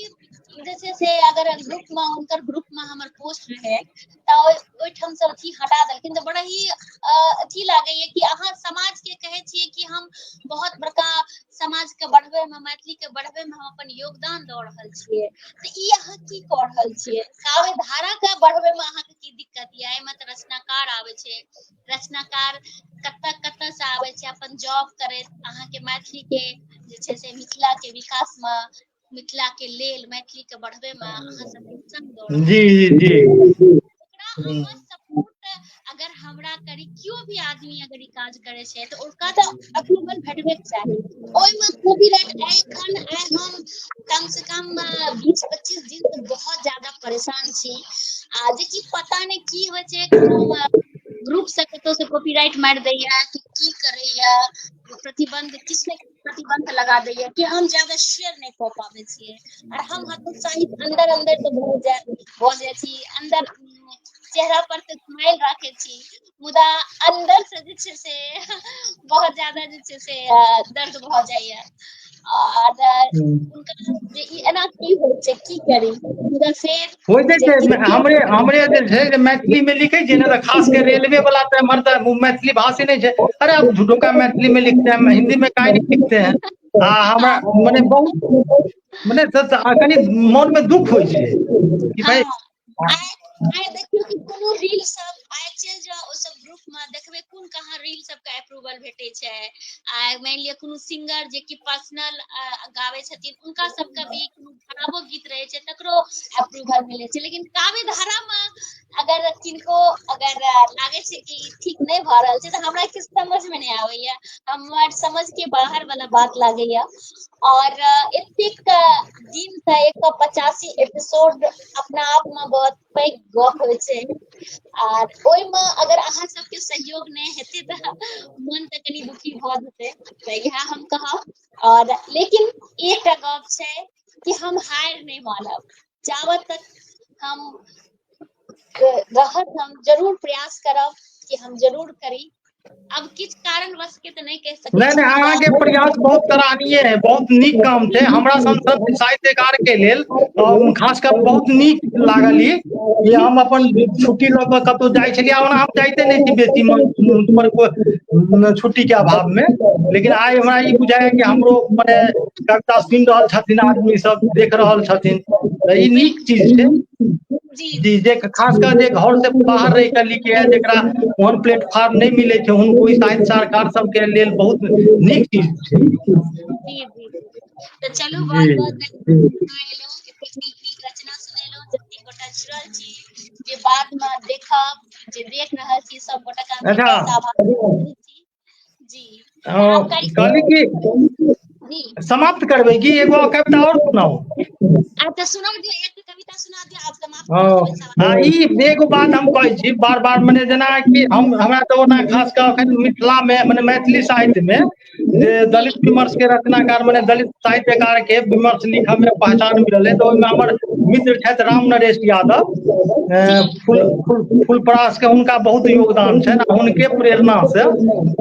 जे छै से अगर ग्रुप में हुनकर ग्रुप में हमर पोस्ट रहे तऽ ओइठाम से अथी हटा देलखिन, तऽ बड़ा ही अथी लागे ये कि अहाँ समाज के कहे छियै कि हम बहुत बड़का समाज के बढ़बे में, मैथिली के बढ़बे में हम अपन योगदान दऽ रहल छियै, तऽ ई अहाँ की कऽ रहल छियै। काव्य धारा के बढ़बे में अहाँ के की दिक्कत ये, एमे तऽ रचनाकार आवे छै, रचनाकार कतऽ कतऽ से आवे छै अपन जॉब करैत, अहाँ के मैथिली के जे छै से मिथिला के विकास में, मिथिला के लेल, मैथिली के बढ़बे में अहाँ सब संग दऽ रहल जी छियै। जी ओकरा जी। अहाँ सपोर्ट अगर हमरा करी, केओ भी आदमी अगर ई काज करे छै तऽ ओकरा तऽ अप्रूवल भेटबे के चाही। ओइ में कॉपीराइट एखन आइ हम कम से कम 20-25 दिन से बहुत ज्यादा परेशान छी, आ जे कि पता नहीं की होय छै, कोनो ग्रुप से कतौ से कॉपीराइट मार दैया कि की करैया, प्रतिबंध किछ ने किछ प्रतिबंध लगा दैया कि हम ज्यादा शेयर नहीं कऽ पाबै छियै। और हम हतोत्साहित अंदर अंदर तो भ जाय छी, अंदर चेहरा पर तऽ स्माइल राखे छी, मुदा अंदर से जे छै से बहुत ज्यादा जे छै से दर्द भ जाइया। और उनका जे ई एना की होय छै की करी, मुदा फेर होइते जे छै, किछ हमरे जे छै जे मैथिली में लिखे छियै ने तऽ खास के रेलवे वाला तो एम्हर तऽ मैथिली भाषी नहीं छै, अरे आप झूठों का मैथिली में लिखते हैं, हिंदी में काहे नहीं लिखते हैं। हमरा मने बहुत मने कनि मन में दुख होइ छै कि भाई। हाँ, आइ देखियो कि कोनो रील सब आइ चलि जाउ ओ सब ग्रुप में देखबे कोन कहाँ रील सब के अप्रूवल भेटे छै। आ मान लिअ कोनो सिंगर जे कि पर्सनल गावे छथिन उनका सबके भी कोनो खराबो गीत रहे छै तकरो अप्रूवल मिले छै, लेकिन काव्य धारा में अगर किनको अगर लागे छै कि ठीक नहीं भ रहल छै तऽ हमरा किछ समझ में नहीं आबैया, हमर समझ के बाहर वाला बात लागैया। और एतेक दिन से 185 एपिसोड अपना आप में बहुत पैघ गप होय छै, आर ओइ में अगर अहाँ सबके सहयोग नहीं हेतै तऽ मन तऽ कनी दुखी भ जेतै, तऽ इएह हम कहब। और लेकिन एकटा गप छै कि हम हार नहीं मानब, जाबत तक हम रहत हम जरूर प्रयास करब कि हम जरूर करी। अब किछ कारणवश के तऽ नहीं कह सकै नहीं छी, नहीं, मुदा अहाँके प्रयास बहुत सराहनीय है, बहुत नीक काम छै। हमरा सन साहित्यकार के लेल खास कर बहुत नीक लागल ई कि हम अपन छुट्टी लऽ कऽ कतहु जाइ छलियै, ओना हम जाइते नहीं छी बेसी छुट्टी के अभाव में, लेकिन आइ हमरा ई बुझाय कि हमरो मने कविता सुनि रहल छथिन आदमी सब, देख रहल छथिन, तऽ ई नीक चीज छै। जी, जे खास कर जे घर से बाहर रहि कऽ लिखे है, जेकरा ओहन प्लेटफॉर्म नहीं मिले छै, ओहि साहित्यकार सबके लेल बहुत नीक चीज छै। जी जी जी, तऽ चलू जी बहुत बहुत धन्यवाद, एतेक नीक नीक रचना सुनेलहुँ, जतेक गोटा जुड़ल छी, जे बाद में देखब, जे देख रहल छी सब गोटा के हम अच्छा, हृदय से आभार छी। जी, तऽ आब कहली कि जी समाप्त करबै कि एगो कविता और सुनाउ। अच्छा सुनाउ, जे एक कविता सुना दिया, आप समाप्त कर देबै सवाल। आ ई एगो बात हम कहै छी बार बार, मने जेना कि हमरा तऽ ओना खास कऽ अखन मिथिला में मने मैथिली साहित्य में जे दलित विमर्श के रचनाकार मने दलित साहित्यकार के विमर्श लिखऽ में पहचान मिलल है, तो ओहिमे हमर मित्र छथि राम नरेश यादव, फुलपरास के, हुनका बहुत योगदान छनि। हुनके प्रेरणा से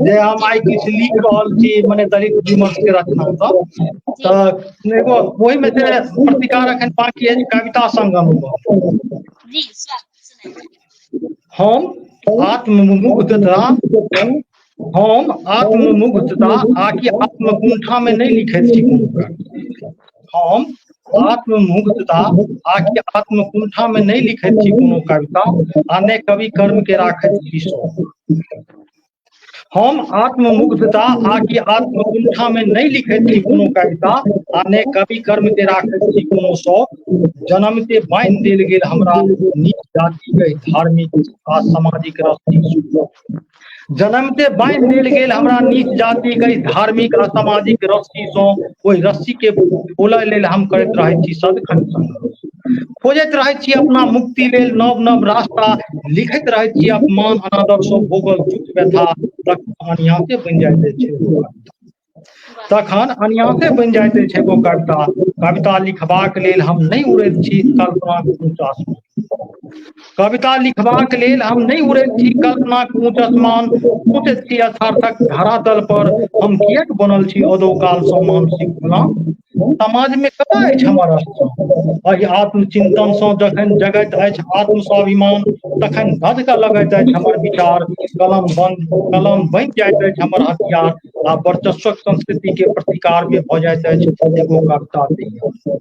जे हम आइ किछु लिख रहल छी मने दलित विमर्श के रचना सब, तऽ एगो ओहि में से प्रतिकार अखन बाकी है कविता संगम पर। जी सुनाइए। हम आत्ममुग्धता आकि आत्मकुंठा में नहीं लिखैत छी कोनो कविता। हम आत्ममुग्धता आकि आत्मकुंठा में नहीं लिखैत छी कोनो कविता, आ ने कवि कर्म के राखैत छी शौक। हम आत्ममुग्धता आकि आत्मकुंठा में नहीं लिखैत छी कोनो कविता, आ ने कवि कर्म के राखैत छी कोनो शौक। जन्मते बांधि देल गेल हमरा नीच जाति के धार्मिक आ सामाजिक रस्सी। जन्मते बांधि देल गेल हमरा नीच जाति के धार्मिक आ सामाजिक रस्सी सँ, ओहि रस्सी के खोलय लेल हम करैत रहैत छी सदिखन संघर्ष। खोजैत रहैत छी अपना मुक्ति लेल नव नव रास्ता, लिखैत रहैत छी अपमान अनादर सँ भोगल दुःख व्यथा। तखन अनियासे बनि जाइत अछि एगो कविता, तखन अनियासे बनि जाइत अछि एगो कविता। कविता लिखबाक लेल हम नहीं उड़ैत छी कल्पनाक ऊँच आसमान। कविता लिखबाक लेल हम नहीं उड़ैत छी कल्पनाक ऊँच आसमान। सोचैत छी यथार्थक धरातल पर हम किएक बनल छी अदौ काल सँ मानसिक गुलाम। समाज में कतऽ अछि हमर स्थान, एहि आत्मचिंतन सँ जखन जगैत अछि आत्म स्वाभिमान, तखन धधकऽ लगैत अछि हमर विचार। कलम बनि जाइत अछि हमर हथियार, आ वर्चस्वक संस्कृति के प्रतिकार में भऽ जाइत अछि एगो कविता तैयार।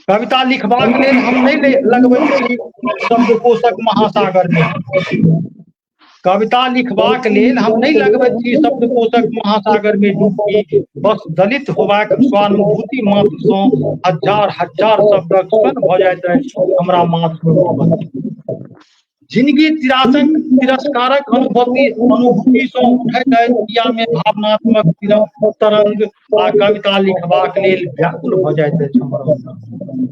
कविता लिखबाक लेल हम नहीं लगबैत छी शब्दकोशक महासागर में डुबकी। कविता लिखबाक लेल हम नहीं लगबैत छी शब्दकोशक महासागर में डुबकी। बस दलित होबाक स्वानुभूति मात्र सँ हजार हजार शब्दक सन भऽ जाइत अछि हमरा माथ में मोमबत्ती। जिंदगी तिरस्कारक अनुभूति सँ उठैत अछि हिया में भावनात्मक तरंग, आ कविता लिखबाक लेल व्याकुल भऽ जाइत अछि हमर अंतरंग।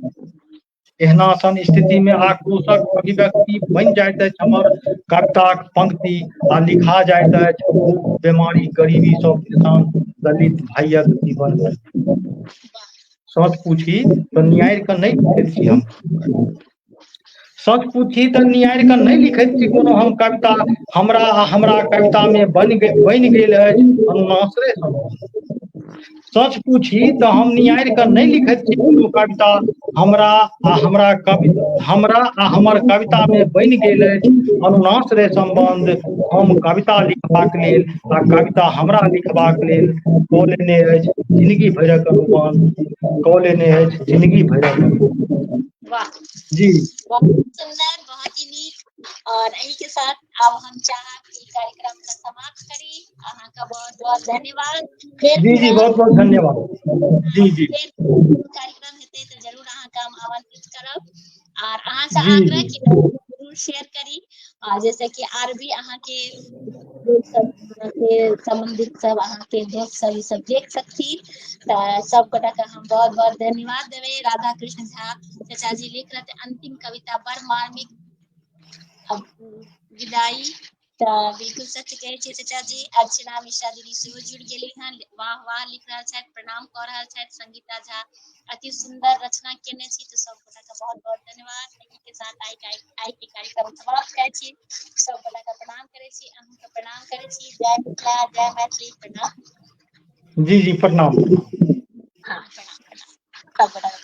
एहना सन स्थिति में आक्रोशक अभिव्यक्ति बनि जाइत अछि हमर कविताक पंक्ति, आ लिखा जाइत अछि भूख बीमारी गरीबी सँ परेशान दलित भाइयक जीवन। सच पूछी तऽ नियारि कऽ नहीं लिखैत छी हम, सच पूछी तऽ नियारि कऽ नहीं लिखैत छी कोनो हम कविता। हमरा कविता में बनि गेल अछि अनुनासिक संबंध। सच पूछी तऽ हम नियारि कऽ नहीं लिखैत छी कोनो कविता। हमरा आ हमर कविता में बनि गेल अछि अनुनासिक संबंध। हम कविता लिखबाक लेल आ कविता हमरा लिखबाक लेल कऽ लेने अछि जिंदगी भरक अनुबंध, कऽ लेने अछि जिंदगी भरक अनुबंध। वाह, जी बहुत सुंदर, बहुत ही नीक। और एही के साथ अब हम चाहब कि कार्यक्रम का समाप्त करी। अहाँ का बहुत बहुत धन्यवाद। फिर जी जी, बहुत बहुत धन्यवाद। जी जी फिर कार्यक्रम हेतै तऽ जरूर अहाँ का हम आमंत्रित करब, और अहाँ से जी आग्रह जी कि जरूर शेयर करी, और जैसे कि आर भी अहाँ के लोग सब के संबंधित सब अहाँ के दोस्त सब ई सब देख सकथिन। तऽ सब गोटा के हम बहुत बहुत धन्यवाद देबै। राधा कृष्ण झा चाचा जी लिख रहते अंतिम कविता बड़ मार्मिक विदाई। तऽ बिल्कुल सच कहै छी चाचा जी। अर्चना मिश्रा दीदी सेहो जुड़ि गेली हन, वाह वाह लिख रहल छथि, प्रणाम कऽ रहल छथि। संगीता झा अति सुंदर रचना केने छी, तऽ सब गोटा के बहुत बहुत धन्यवाद। एही के साथ आइ के कार्यक्रम समाप्त करै छी। सब गोटा के प्रणाम करै छी, अहूँ के प्रणाम करै छी। जय मिथिला, जय मैथिली, प्रणाम। जी जी, प्रणाम। हाँ प्रणाम, सब गोटा के